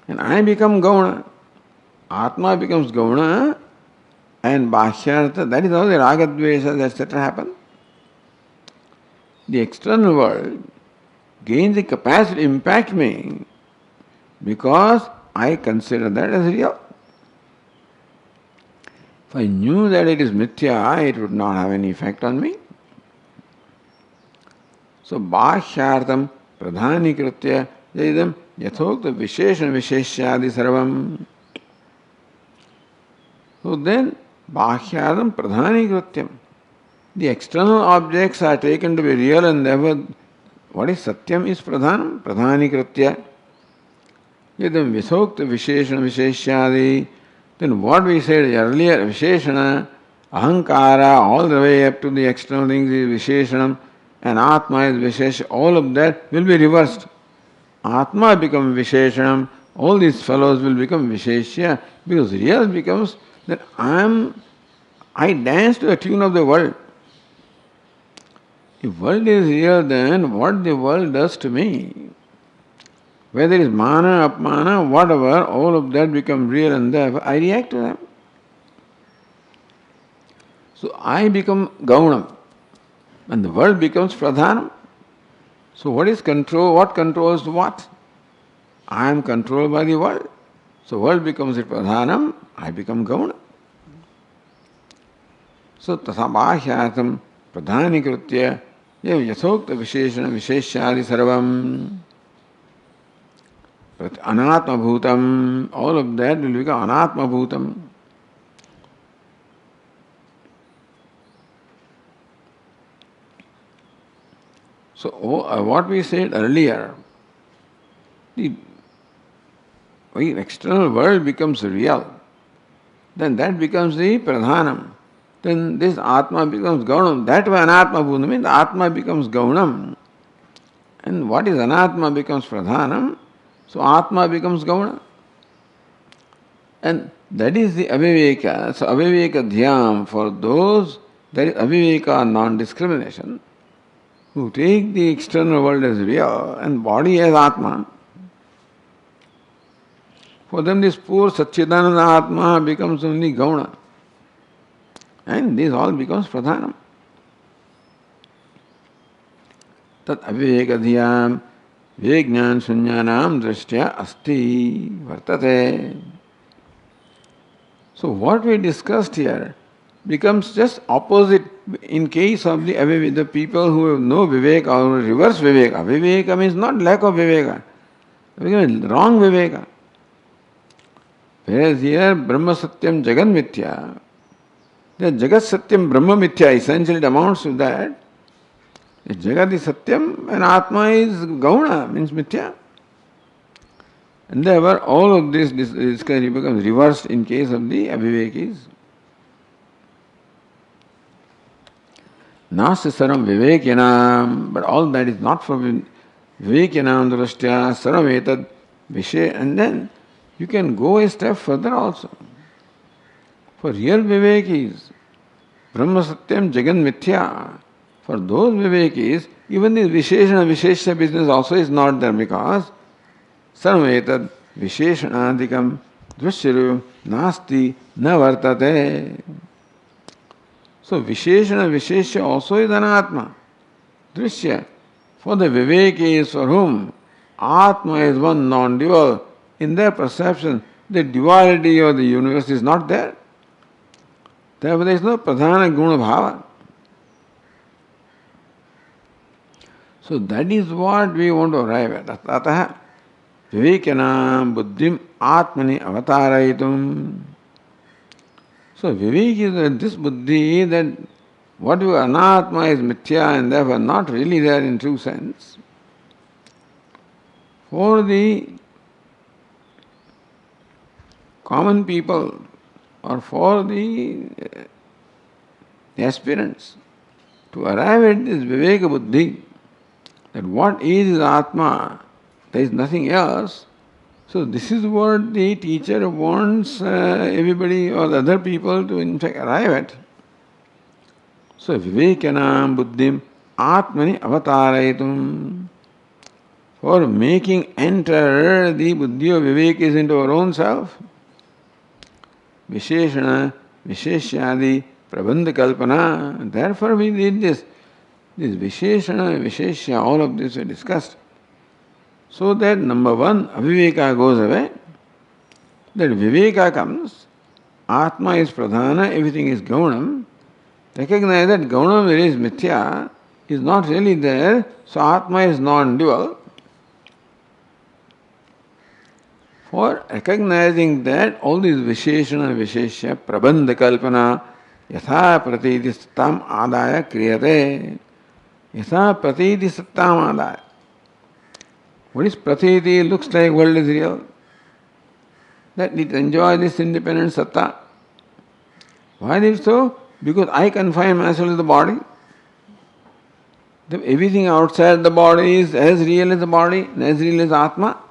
And I become gauna. Atma becomes gauna and bāhyartha, that is how the ragadvesas etc. happen. The external world gains the capacity to impact me because I consider that as real. If I knew that it is mithya, it would not have any effect on me. So bāhyārtam pradhanīkrutya jayidam yathokta visheshana visheshyādi sarvam. So then bāhyārtam pradhanīkrutyam. The external objects are taken to be real and therefore what is satyam is pradhanam, pradhanīkrutya. Yadam vithokta visheshana visheshyādi. Then what we said earlier, visheshana, ahankara, all the way up to the external things is visheshanam, and atma is vishesha, all of that will be reversed. Atma becomes visheshanam, all these fellows will become visheshya, because real becomes that I dance to the tune of the world. If world is real, then what the world does to me, whether it is mana, apmana, whatever, all of that become real and therefore I react to them. So I become gaunam and the world becomes pradhanam. So what is control? What controls what? I am controlled by the world. So world becomes pradhanam, I become gauna. So tathabhāhyātam pradhanīkrutya yathokta visheshana visheshyādi sarvam. But anatma bhutam, all of that will become anatma bhutam. So what we said earlier, the external world becomes real, then that becomes the pradhanam. Then this atma becomes gaunam. That way anatma bhutam means atma becomes gaunam. And what is anatma becomes pradhanam. So Atma becomes Gauna. And that is the aviveka. So aviveka dhyam, for those, that is aviveka non-discrimination, who take the external world as real and body as Atma. For them this poor Satchidananda Atma becomes only Gauna. And this all becomes Pradhanam. Tat aviveka dhyam Vijnāna suññānām drashtya asti vartate. So what we discussed here, becomes just opposite in case of the people who have no viveka or reverse viveka. Viveka means not lack of viveka. Viveka means wrong viveka. Whereas here Brahma Satyam Jagan Mithya, the Jagat Satyam Brahma Mithya essentially it amounts to that. The Jagat is Satyam and Atma is Gauna, means Mithya. And therefore all of this becomes reversed in case of the Avivekis. Nasti Saram Vivekinam, but all that is not for Vivekinam Drashtya Saram Etad Vishay, and then you can go a step further also. For real Vivekis, Brahma Satyam Jagan Mithya, for those Vivekis, even the Visheshana business also is not there because Sarvetad Visheshanadikam Dvashyaru Nasti Na Vartate. So Visheshana also is Anatma. Drishya. For the Vivekis for whom Atma is one non-dual, in their perception, the duality of the universe is not there. Therefore, there is no pradhana guna bhava. So that is what we want to arrive at. Ataha Vivekana buddhim atmani avataraitum. So Vivek is this buddhi that whatever anatma is mithya and therefore not really there in true sense. For the common people or for the aspirants to arrive at this Viveka buddhi, that what is Atma, there is nothing else. So this is what the teacher wants everybody or the other people to in fact arrive at. So Vivekanam buddhim atmani avataraitum. For making enter the buddhi of Vivekis into our own self. Visheshana, Visheshyadi, Prabandha Kalpana. Therefore we did this. This Visheshana, Visheshya, all of this we discussed. So that number one, Aviveka goes away. That Viveka comes. Atma is Pradhana, everything is Gaunam. Recognize that Gaunam is Mithya, is not really there, so Atma is non-dual. For recognizing that all these Visheshana, Visheshya, Prabandha Kalpana, Yatha Pratiti Sattam Adaya Kriyate. Yatha Pratiti Sattam Adaya. What is Pratiti? Looks like world is real. That it enjoys this independent satta. Why is it so? Because I confine myself to the body. Everything outside the body is as real as the body, as real as Atma.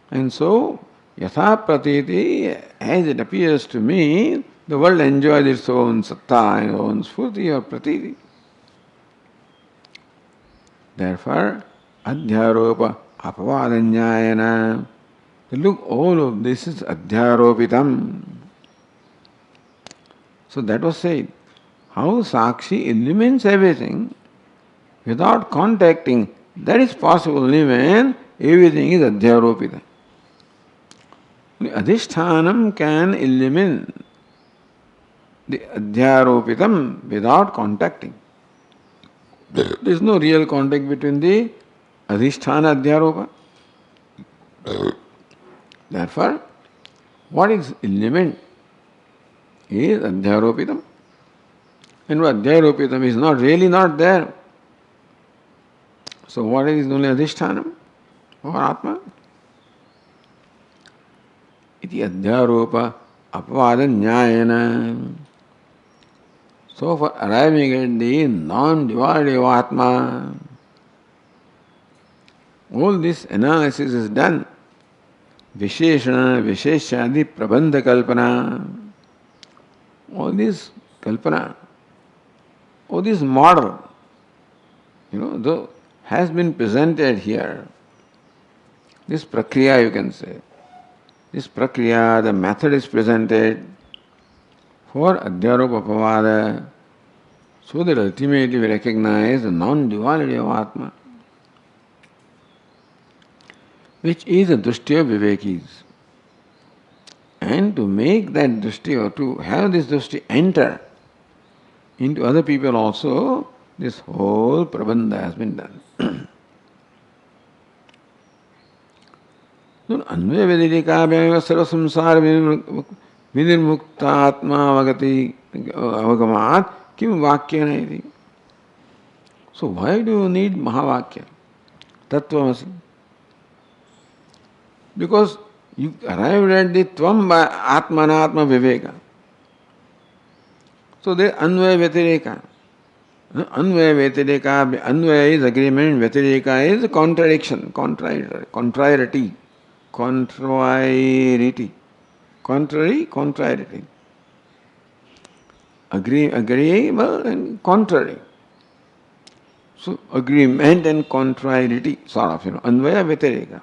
And so, Yatha Pratiti, as it appears to me, the world enjoys its own satta, its own spurti or pratiti. Therefore, Adhyaropa Apavadanyayana. Look, all of this is Adhyaropitam. So that was said. How Sakshi illumines everything without contacting, that is possible only when everything is Adhyaropita. Adhishthanam can illumine the Adhyaropitam without contacting. There is no real contact between the Adhisthana Adhyaropa. Therefore, what is illumined is Adhyaropitam. And what Adhyaropitam is not really not there. So what is only Adhishthanam or Atma? Iti Adhyaropa Apavadanyayana. So for arriving at the non-duality of Atma, all this analysis is done. Visheshana, Visheshyadi, Prabandha Kalpana. All this Kalpana, all this model, though has been presented here. This Prakriya you can say. This Prakriya, the method is presented for Adhyaropa Pavada, so that ultimately we recognize the non-duality of Atma, which is the Drishti of Vivekis. And to make that drishti or to have this drishti enter into other people also, this whole prabandha has been done. अन्वय व्यतिरेकाभ्यामेव सर्वसंसार विनिर्मुक्तात्मा अवगति अवगमात् किम वाक्येन इति. So why do you need Mahavakya? Tattvamasi. Because you arrived at the Tvam by Atmanatma Viveka. So there is Anvaya Vyatireka. Anvaya Vyatireka, Anvaya is agreement, Vyatireka is contradiction, contrariety. Contrariety. Contrary, contrariety. Agreeable and contrary. So agreement and contrariety, sort of, Anvaya Vyatireka.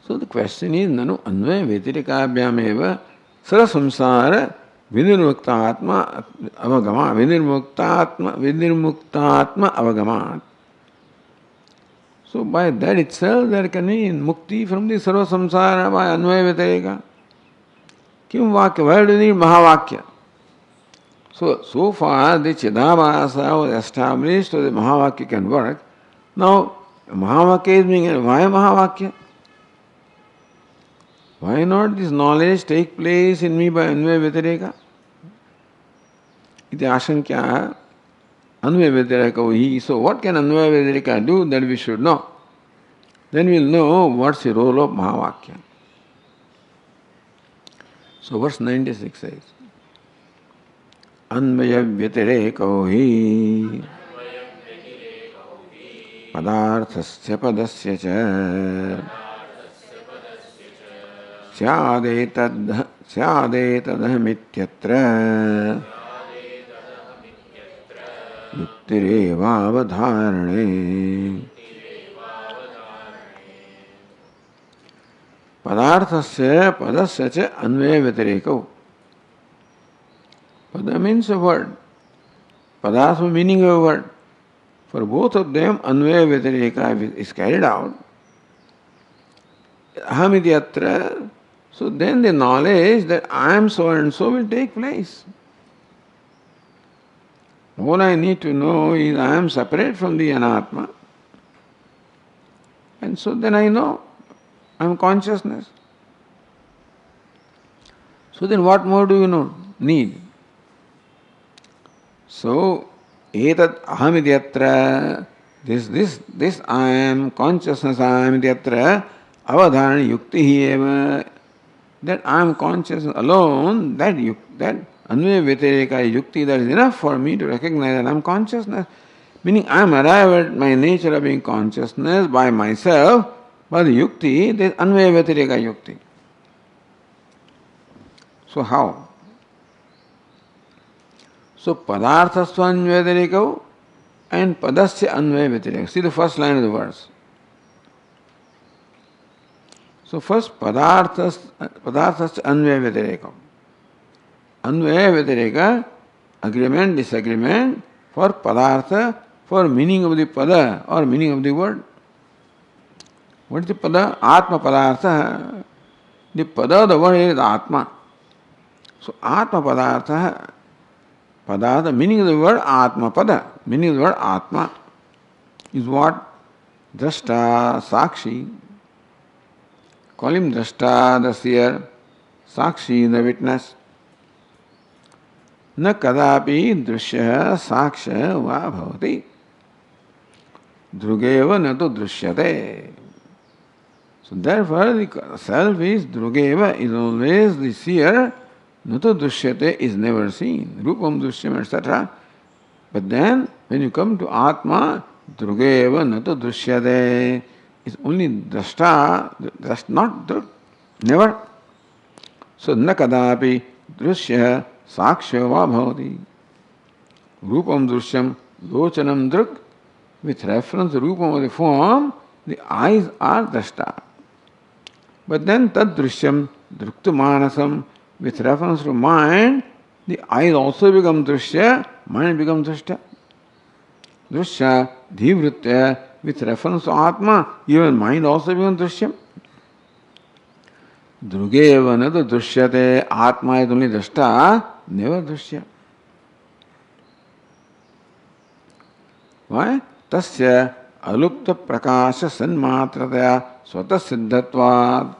So the question is, Nanu Anvaya Vyatirekaabhyameva Sarasamsara Vinirmuktatma Avagama Vinirmuktatma Avagamat. So by that itself there can be mukti from the sarva samsara by anvaya vyatireka. Kim vakya? Why do you need Mahavakya? So far the Chidabhasa was established so the Mahavakya can work. Now Mahavakya is being, why Mahavakya? Why not this knowledge take place in me by anvaya vyatireka? Iti ashankya anvaya vyatireka hi. So what can anvaya vyatireka do that we should know? Then we will know what's the role of Mahavakya. So verse 96 says, Anvaya vyatireka hi padarthasya padasya cha Syadetadhamityatra Yuktirevavadharane. Padarthasya padasya cha anvaya vyatireka. Pada means a word. Padartha meaning of a word. For both of them, anvaya vyatireka is carried out. Ahamidyatra. So then the knowledge that I am so and so will take place. All I need to know is I am separate from the anatma. And so then I know I am consciousness. So then what more do you need? So, etat ahamidyatra, this I am consciousness, ahamidyatra, avadharani yukti eva. That I am consciousness alone, that anvaya vyatireka yukti, that is enough for me to recognize that I am consciousness. Meaning I am arrived at my nature of being consciousness by myself, by the yukti, there is anvaya vyatireka yukti. So how? So padarthasva anvaya vyatireka and padasya anvaya vyatireka. See the first line of the verse. So first padarthas anvaya vyatireka. Anvaya vyatireka, agreement, disagreement for padartha, for meaning of the pada or meaning of the word. What is the pada? Atma padartha. The pada, the word is atma. So atma padartha, meaning of the word atma pada, meaning of the word atma is what? Drashta, sakshi. Call him Drashta, the seer, Sakshi, the witness. Na kadapi drushya saksha va bhavati. Drugeva na to drishyate. So therefore the self is Drugeva, is always the seer, na to drishyate is never seen. Rupam drishyam, etc. But then when you come to Atma, Drugeva na to drishyate. Is only drashta, not druk, never. So na kadapi drushya sakshya va bhavati. Rupam drusyam lochanam druk. With reference to rupam of the form, the eyes are drashta. But then tad drusyam druktu manasam, with reference to mind, the eyes also become drushya, mind becomes drashta. Drushya dhivritya. With reference to Atma, even mind also becomes Drishyam. Drugeva nadu drishyate. Atma is only drashta, never drishya. Why? Tasya alupta prakasha sanmatrataya swata siddhatvad.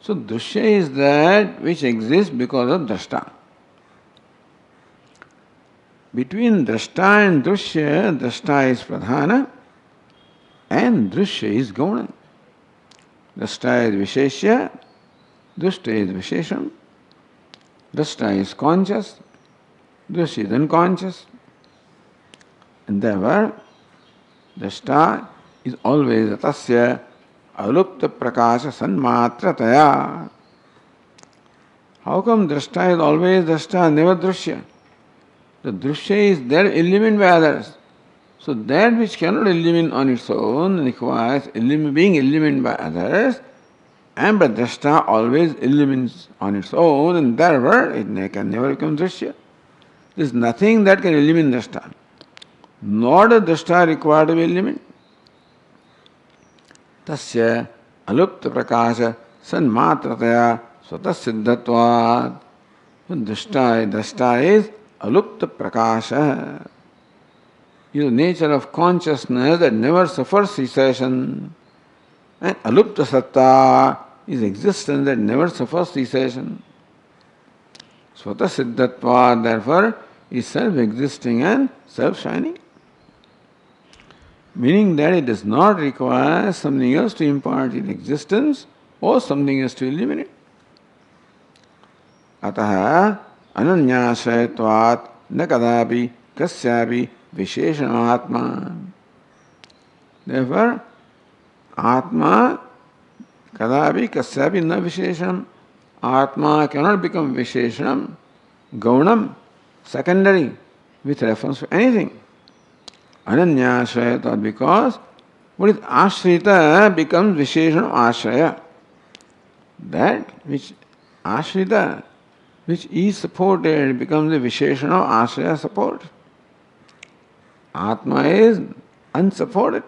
So drishya is that which exists because of drashta. Between drashta and drishya, drashta is pradhana and drishya is gauna. Drashta is visheshya, drishya is vishesham. Drashta is conscious, drishya is unconscious. And therefore, drashta is always tasya alupta prakasha sanmatrataya. How come drashta is always drashta, never drishya? The drishya is there illumined by others. So that which cannot illumine on its own requires being illumined by others, and but drashta always illumines on its own, and therefore it can never become drishya. There is nothing that can illumine drashta. Nor does drashta require to be illumined. Tasya alupta prakasha sanmatrataya swata siddhatvad. Drashta is alupta prakasha. Is the nature of consciousness that never suffers cessation. And alupta satta is existence that never suffers cessation. Swata siddhatva, therefore, is self-existing and self-shining. Meaning that it does not require something else to impart its existence or something else to eliminate. Ataha ananyashrayatvat na kadapi kasyapi visheshana atma. Therefore, atma kadapi kasyapi na visheshanam. Atma cannot become visheshanam, gaunam, secondary, with reference to anything. Ananyashrayatvat, because what is ashrita becomes visheshanam ashraya. That which ashrita, which is supported, becomes the visheshanam ashraya support. Atma is unsupported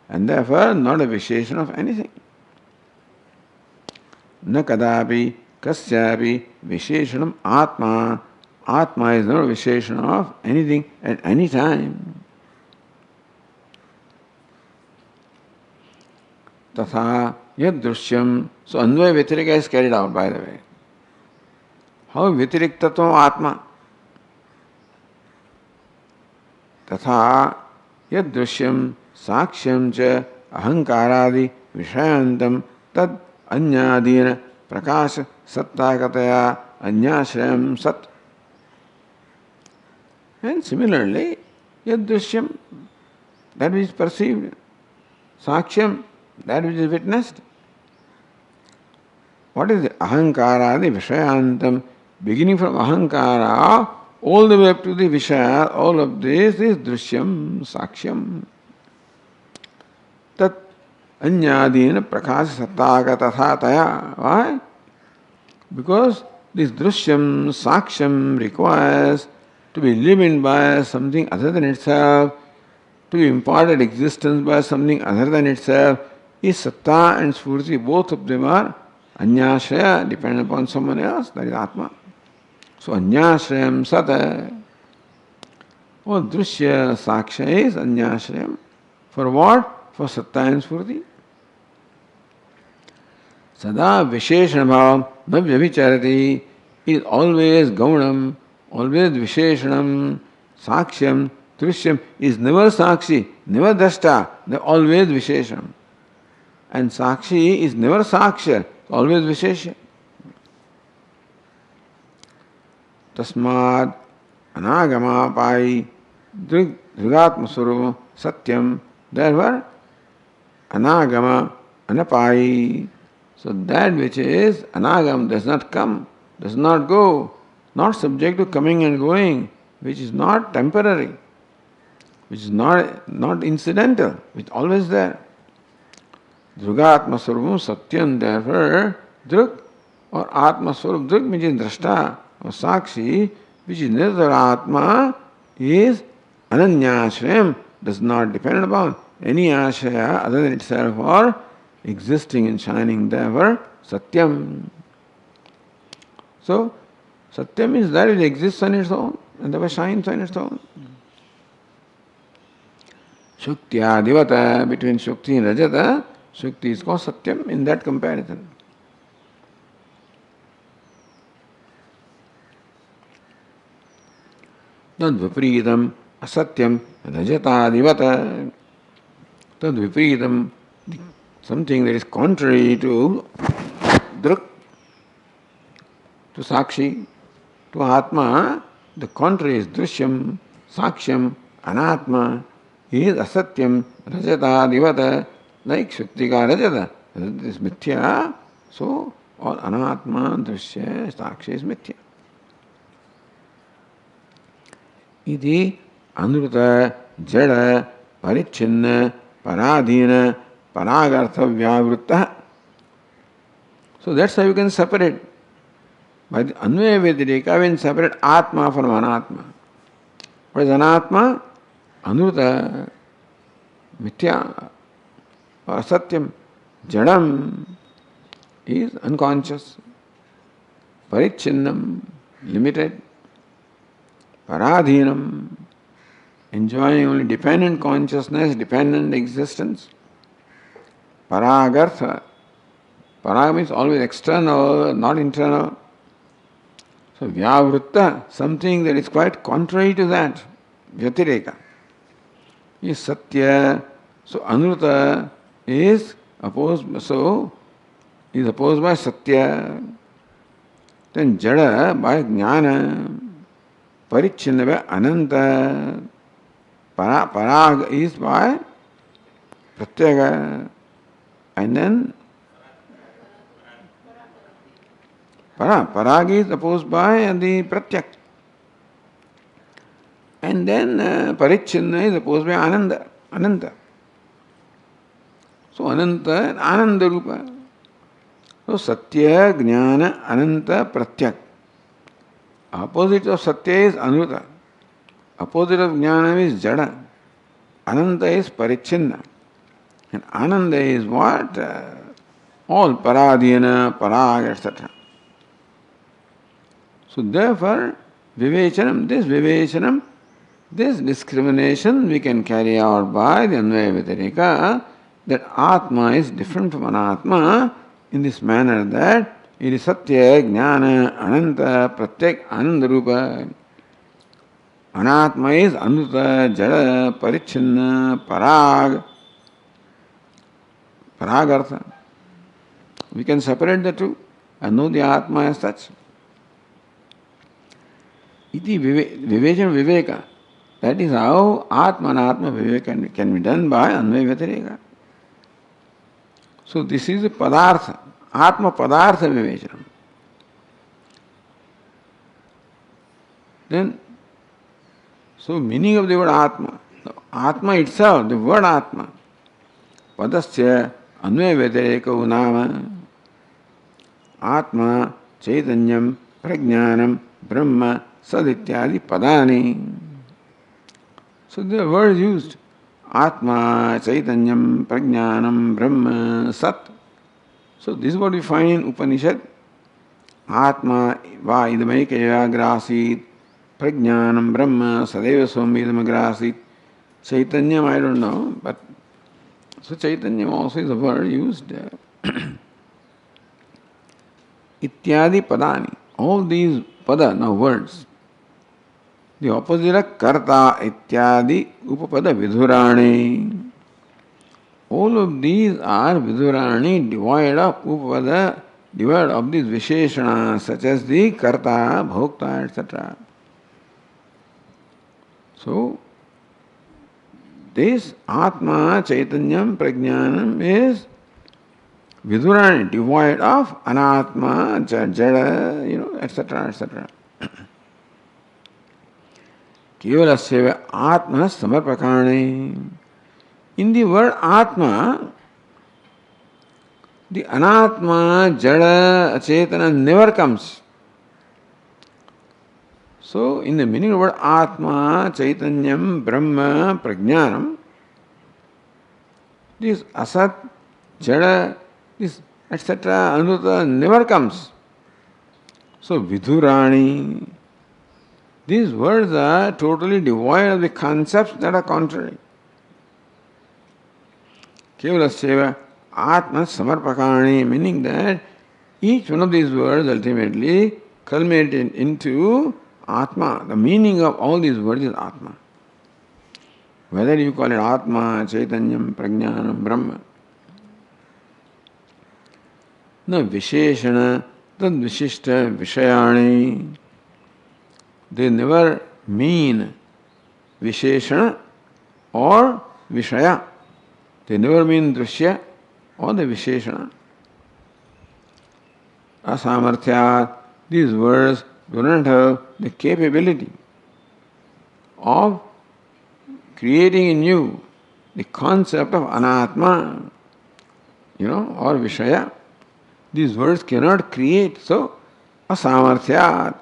and therefore not a visheshan of anything. Na kadapi kasyapi visheshanam atma. Atma is not a visheshan of anything at any time. Tatha yad drishyam. So Anvaya Vyatirika is carried out, by the way. How Vyatiriktatvam Atma? तथा यदृश्यम साक्ष्यम च अहंकारादि विषयांतम तद अन्यादीन प्रकाश सत्तागतया अन्याश्रयम सत्. And similarly, yadrishyam, that which is perceived, sakshyam, that which is witnessed. What is it? Ahankaradi vishayantam, beginning from ahankara all the way up to the vishaya, all of this is drishyam, sakshyam. Tat anyadina prakasha sattaka tathataya. Why? Because this drishyam, sakshyam requires to be illumined by something other than itself, to be imparted existence by something other than itself. Is satta and spurti, both of them are anyashraya, dependent upon someone else, that is Atma. So anyashrayam sata. Oh, drishya saksha is anyashrayam. For what? For satta and spurti. Sada visheshana bhavam na vyabhicharati is always gaunam, always visheshanam. Sakshyam, drishyam is never sakshi, never drashta, always visheshanam. And sakshi is never saksha, always vishesha. Tasmad anagama pai dhrigatma swarupa satyam. Therefore, anagama anapai. So that which is anagam does not come, does not go, not subject to coming and going, which is not temporary, which is not incidental, which is always there. Dhrugatma swarupa satyam. Therefore, dhruk or atma swarup, dhruk which is drashta or sakshi, which is neither atma, is ananyashrayam, does not depend upon any ashraya other than itself or existing and shining. Therefore, Satyam. So, Satyam is that it exists on its own and therefore shines on its own. Shuktya Divata, between Shukti and Rajata, Shukti is called Satyam in that comparison. Tad Vipritam Asatyam Rajata Divata. Tad Vipritam, something that is contrary to Druk, to Sakshi, to Atma, the contrary is Drishyam, Sakshyam, Anatma, is Asatyam, Rajata, Divata, like Shuktika Rajata. Rajata is Mithya, so all Anatma, Drishya, Sakshi is Mithya. Iti Anruta, Jada, Parichinna, Paradhina, Paragartha Vyavruta. So that's how you can separate. By the Anvaya Vedireka, we can separate Atma from Anatma. What is Anatma? Anruta, Mithya, or Satyam. Jadam is unconscious. Parichinnam, limited. Paradhinam, enjoying only dependent consciousness, dependent existence. Paragartha, Parag means always external, not internal. So Vyavruta, something that is quite contrary to that, Vyatireka, is Satya. So Anruta is opposed, is opposed by Satya. Then Jada by Jnana. Parichinna by Ananta. Parag is by Pratyaga. And then Parag is opposed by the Pratyak. And then Parichinna is opposed by Ananta. So Ananta and Ananda Rupa. So Satya, Jnana, Ananta, Pratyak. Opposite of Satya is Anruta. Opposite of Jnana is Jada. Ananta is Parichinna. And Ananda is what? All Paradhyana, Parag, etc. So therefore, Vivechanam, this discrimination we can carry out by the Anvaya Vyatireka, that Atma is different from Anatma in this manner that it is Satya, Jnana, Ananta, Pratyak, Anandarupa. Anatma is Anuta, Jada, Parichinna, Paragartha. We can separate the two and know the Atma as such. Iti Vivecana Viveka. That is how Atma and Atma Viveka can be done by Anvaya Vyatireka. So this is a Padartha, Atma Padartha Vivecana. Then, so meaning of the word Atma. Atma itself, the word Atma. Padasya Anvaya Vyatireka Nama. Atma, Chaitanyam, Prajnanam, Brahma, Sadityadi Padani. So the word used Atma, Chaitanyam, Prajnanam, Brahma, Sat. So this is what we find in Upanishad. Atma va idamaikaya grasit, Prajnanam, Brahma, Sadeva Swami idamagrasit. Chaitanyam, I don't know, but so Chaitanyam also is a word used. Ityadi Padani. All these pada, now words. The opposite of karta, ityadi, upapada, vidhurani. All of these are vidhurani, devoid of upapada, devoid of these visheshana, such as the karta, bhokta, etc. So, this Atma, Chaitanyam, Prajnanam is vidhurani, devoid of anatma, jada, etc., etc. Kevalasya Atma Samarpakane. In the word Atma, the anatma, jada, achetana never comes. So, in the meaning of the word Atma, Chaitanyam, Brahma, Prajnanam, this asat, jada, this etc. Anuta never comes. So Vidurani, these words are totally devoid of the concepts that are contrary. Kevalasya Atma Samarpakani, meaning that each one of these words ultimately culminated into Atma. The meaning of all these words is Atma. Whether you call it Atma, Chaitanyam, Prajnanam, Brahma. Na Visheshana, Tad Vishishta, Vishayani. They never mean Visheshana or Vishaya. They never mean Drishya or the Visheshana. Asamarthyat, these words do not have the capability of creating in you the concept of anatma, or Vishaya. These words cannot create. So, asamarthyat.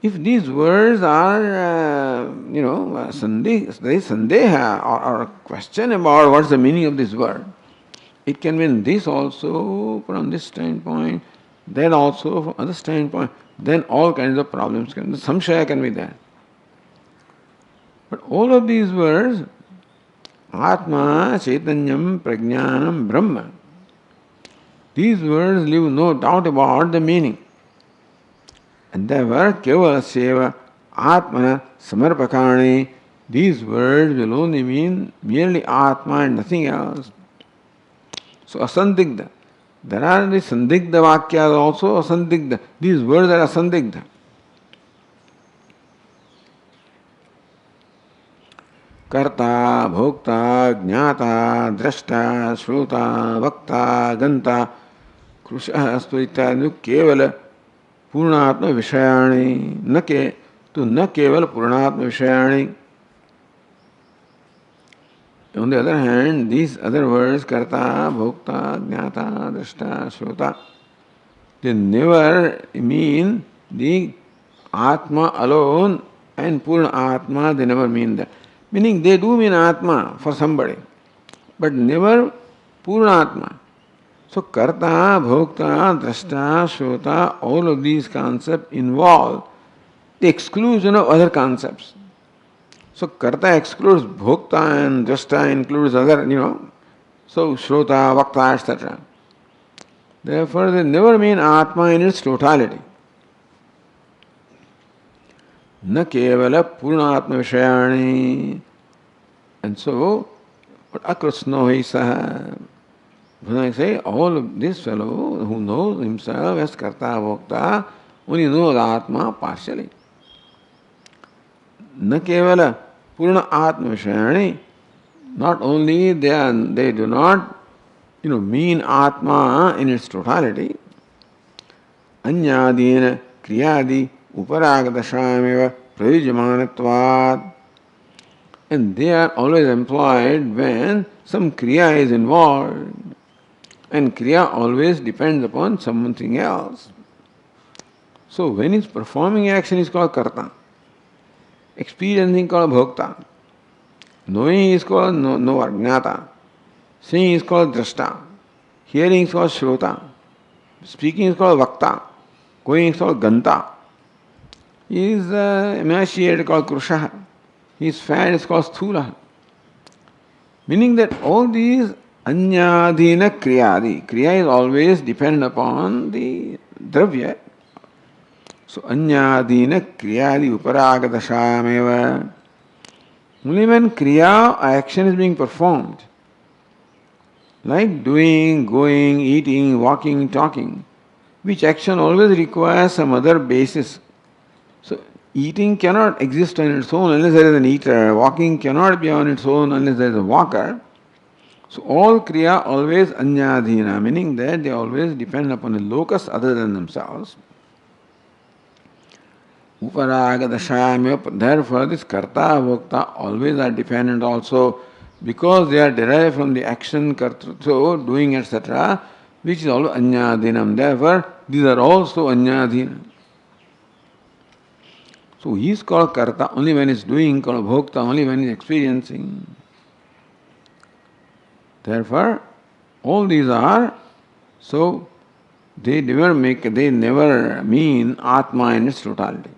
If these words are, there is sandeha or a question about what's the meaning of this word, it can mean this also from this standpoint, that also from other standpoint, then all kinds of problems can, samshaya can be there. But all of these words, Atma, Chaitanyam, Prajnanam, Brahma, these words leave no doubt about the meaning. And therefore, Kevalasya Atmana Samarpakani, these words will only mean merely Atma and nothing else. So asandigdha. There are the sandigdha vakyas also asandigdha. These words are asandigdha. Karta, bhokta, jnata, drashta, shruta, vakta, ganta, krusha, aspurita, kevala पूर्णात्म विषयाणि न केवल पूर्णात्म विषयाणि. On the other hand, these other words, karta, bhokta, jnata, drashta, shrota, they never mean the Atma alone and Purna Atma, they never mean that. Meaning they do mean Atma for somebody, but never Purna Atma. So karta, bhokta, drashta, shrota, all of these concepts involve the exclusion of other concepts. So karta excludes bhokta and drashta includes other, so shrota, vakta, etc. Therefore they never mean Atma in its totality. Na kevala purnatma vishayani. And so, but akrasno hi saha. When I say all of this fellow who knows himself as karta bhokta only knows Atma partially. Na kevala purna atma vishayani. Not only they do not mean Atma in its totality. Anyadina kriyadi uparagadashamiva prayujamanatvat. And they are always employed when some kriya is involved. And kriya always depends upon something else. So when it's performing action is called karta. Experiencing called bhokta. Knowing is called jnata. Seeing is called drashta. Hearing is called shrota. Speaking is called vakta. Going is called ganta. He is emaciated called krusha. He is fat is called sthula. Meaning that all these anyadina kriyadi. Kriya is always dependent upon the dravya. So anyadina kriyadi uparagadashayameva. Only when kriya action is being performed, like doing, going, eating, walking, talking, which action always requires some other basis. So eating cannot exist on its own unless there is an eater. Walking cannot be on its own unless there is a walker. So all kriya always anyadhina, meaning that they always depend upon a locus other than themselves. Uparagadashayamya, therefore this karta bhokta always are dependent also because they are derived from the action kartritva, doing etc., which is also anyadhinam. Therefore these are also anyadhina. So he is called karta only when he is doing, called bhokta only when he is experiencing. Therefore, all these are So they never mean Atma in its totality.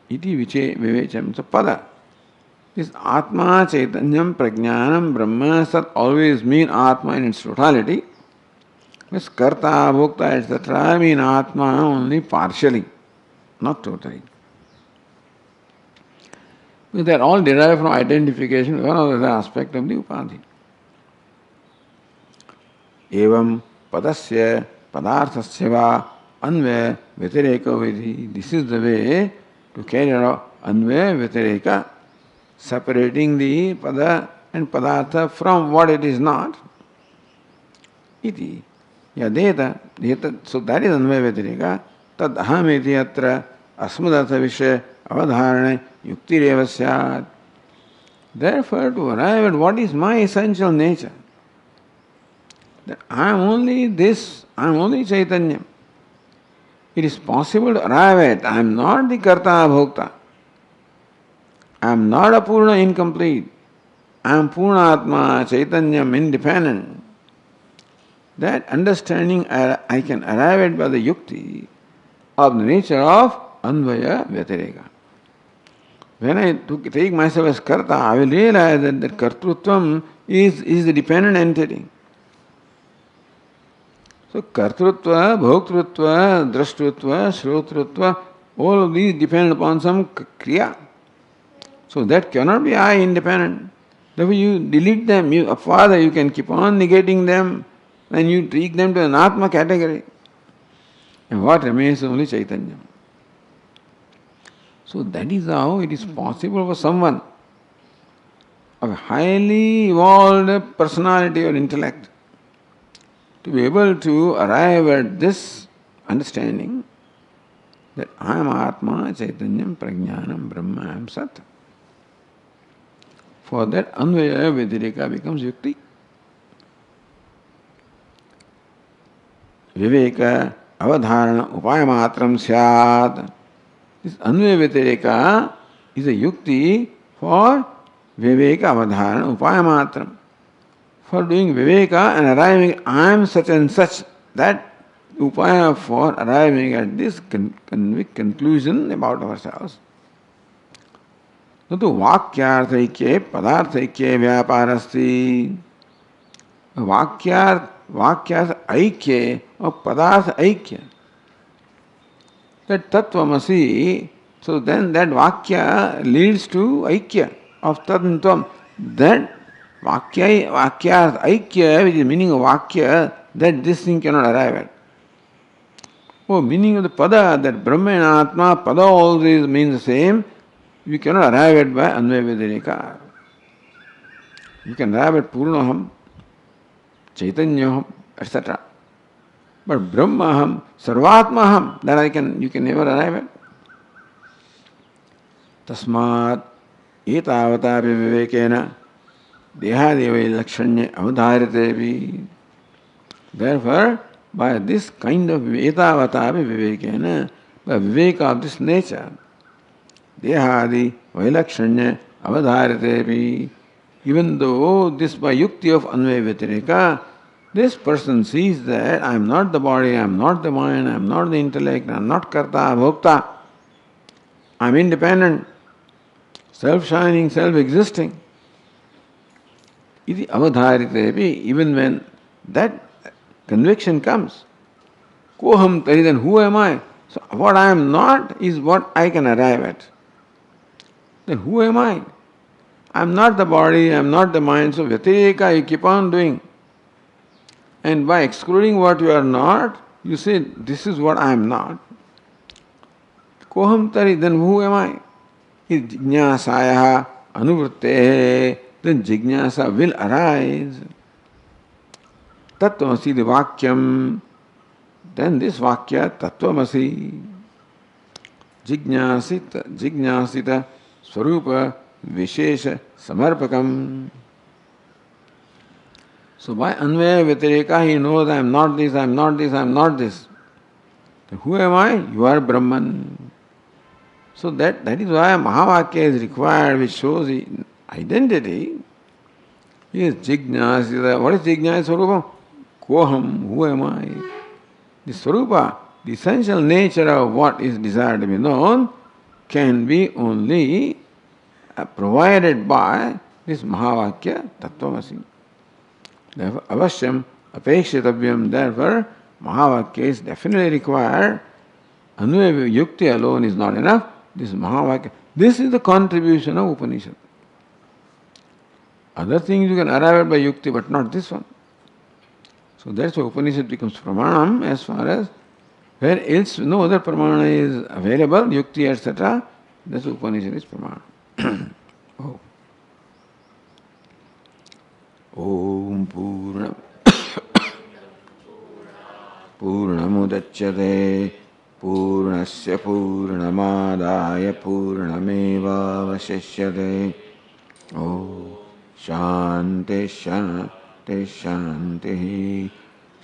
Iti viche vivecham. So pada. This Atma, Chaitanyam, Prajnanam, Brahma, Sat always mean Atma in its totality. This Karta, Bhokta, etc. mean Atma only partially, not totally. Because they are all derived from identification with one or the other aspect of the Upadhi. Evam padasya padarthasya va anvaya vitireka vidhi. This is the way to carry out anvaya vitireka, separating the pada and padartha from what it is not. Iti. Yadeta. So that is anvaya vitireka. Tad ahamiti atra asmadartha vishya avadharane yuktireva syat. Therefore, to arrive at what is my essential nature, that I am only this, I am only Chaitanya. It is possible to arrive at, I am not the Karta Bhokta. I am not a Purna incomplete. I am Purna Atma, Chaitanyam, independent. That understanding I can arrive at by the yukti of the nature of Anvaya Vyatireka. When I take myself as Karta, I will realize that the Kartrutvam is the dependent entity. So Kartrutva, Bhoktrutva, Drashtrutva, Shrotrutva, all of these depend upon some Kriya. So that cannot be I independent. Therefore you delete them. Further you can keep on negating them and you take them to an Atma category. And what remains is only Chaitanya. So that is how it is possible for someone of a highly evolved personality or intellect to be able to arrive at this understanding that I am Atma, Chaitanyam, Prajnanam, Brahma, I am Sat. For that, Anvaya Vidireka becomes Yukti. Viveka Avadharana Upayamatram Syat. This Anvaya Vidireka is a Yukti for Viveka Avadharana Upayamatram. For doing Viveka and arriving, I am such and such, that upaya for arriving at this conclusion about ourselves. No to vakyarthaikye padarthaikye vyaparasti. Vakyas aikye or padartha aikya. That tattvamasi, so then that vakya leads to aikya of tat and tvam. That Vakya aikya, which is meaning of vakya, that this thing cannot arrive at. Oh, meaning of the pada, that Brahma and Atma, pada always means the same, you cannot arrive at by Anvaya Vidireka. You can arrive at Purnaham, Chaitanyaham, etc. But Brahmaham, Sarvatmaham, that you can never arrive at. Tasmat etavatapi vivekena Dehadeva lakshanya avadharitevi. Therefore, by this kind of etavatapi vivekena, by viveka of this nature, Dehadi vailakshanya avadharitevi. Even though this by yukti of Anvaya Vyatireka, this person sees that I am not the body, I am not the mind, I am not the intellect, I am not Karta, Bhokta. I am independent, self-shining, self-existing. Iti avadharitevi, even when that conviction comes. Koham tari, then who am I? So what I am not is what I can arrive at. Then who am I? I am not the body, I am not the mind, so Vyatireka you keep on doing. And by excluding what you are not, you say, this is what I am not. Koham tari, then who am I? Is jnasaya anuvritte, then jignasa will arise. Tattvamasi, the vakyam, then this vakya, tattvamasi. Jignasita, swarupa, vishesha, samarpakam. So by Anvaya Vyatireka, he knows I am not this, I am not this, I am not this. Then who am I? You are Brahman. So that is why Mahavakya is required, which shows the identity. He is Jignasita. What is Jignasa Swarupa? Koham, who am I? The Swarupa, the essential nature of what is desired to be known, can be only provided by this Mahavakya Tattvamasi. Therefore, Avashyam, Apekshitavyam, therefore, Mahavakya is definitely required. Anuvaya Yukti alone is not enough. This Mahavakya, this is the contribution of Upanishad. Other things you can arrive at by Yukti, but not this one. So that's why Upanishad becomes Pramanam as far as where else no other Pramana is available, Yukti, etc. That's why Upanishad is Pramana. Oh. Om Purna Purnamudachyate Purnasya Purnamadaya Purnameva Vasishyate. Oh, Shanti Shanti Shanti.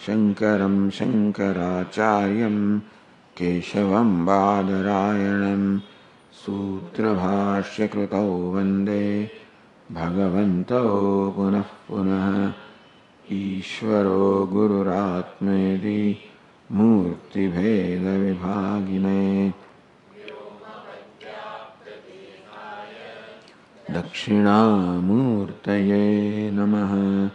Shankaram Shankaracharyam Keshavam Badarayanam Sutrabhashya Krutau Vande Bhagavanto Punah Punah Ishvaro Gururatmedi Murti Bheda Vibhagine Dakshinamurtaye Namaha.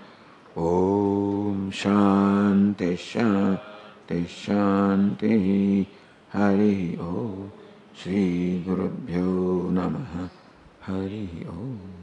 Om Shanti Shanti Shanti. Hari Om. Shri Gurubhyo Namaha. Hari Om.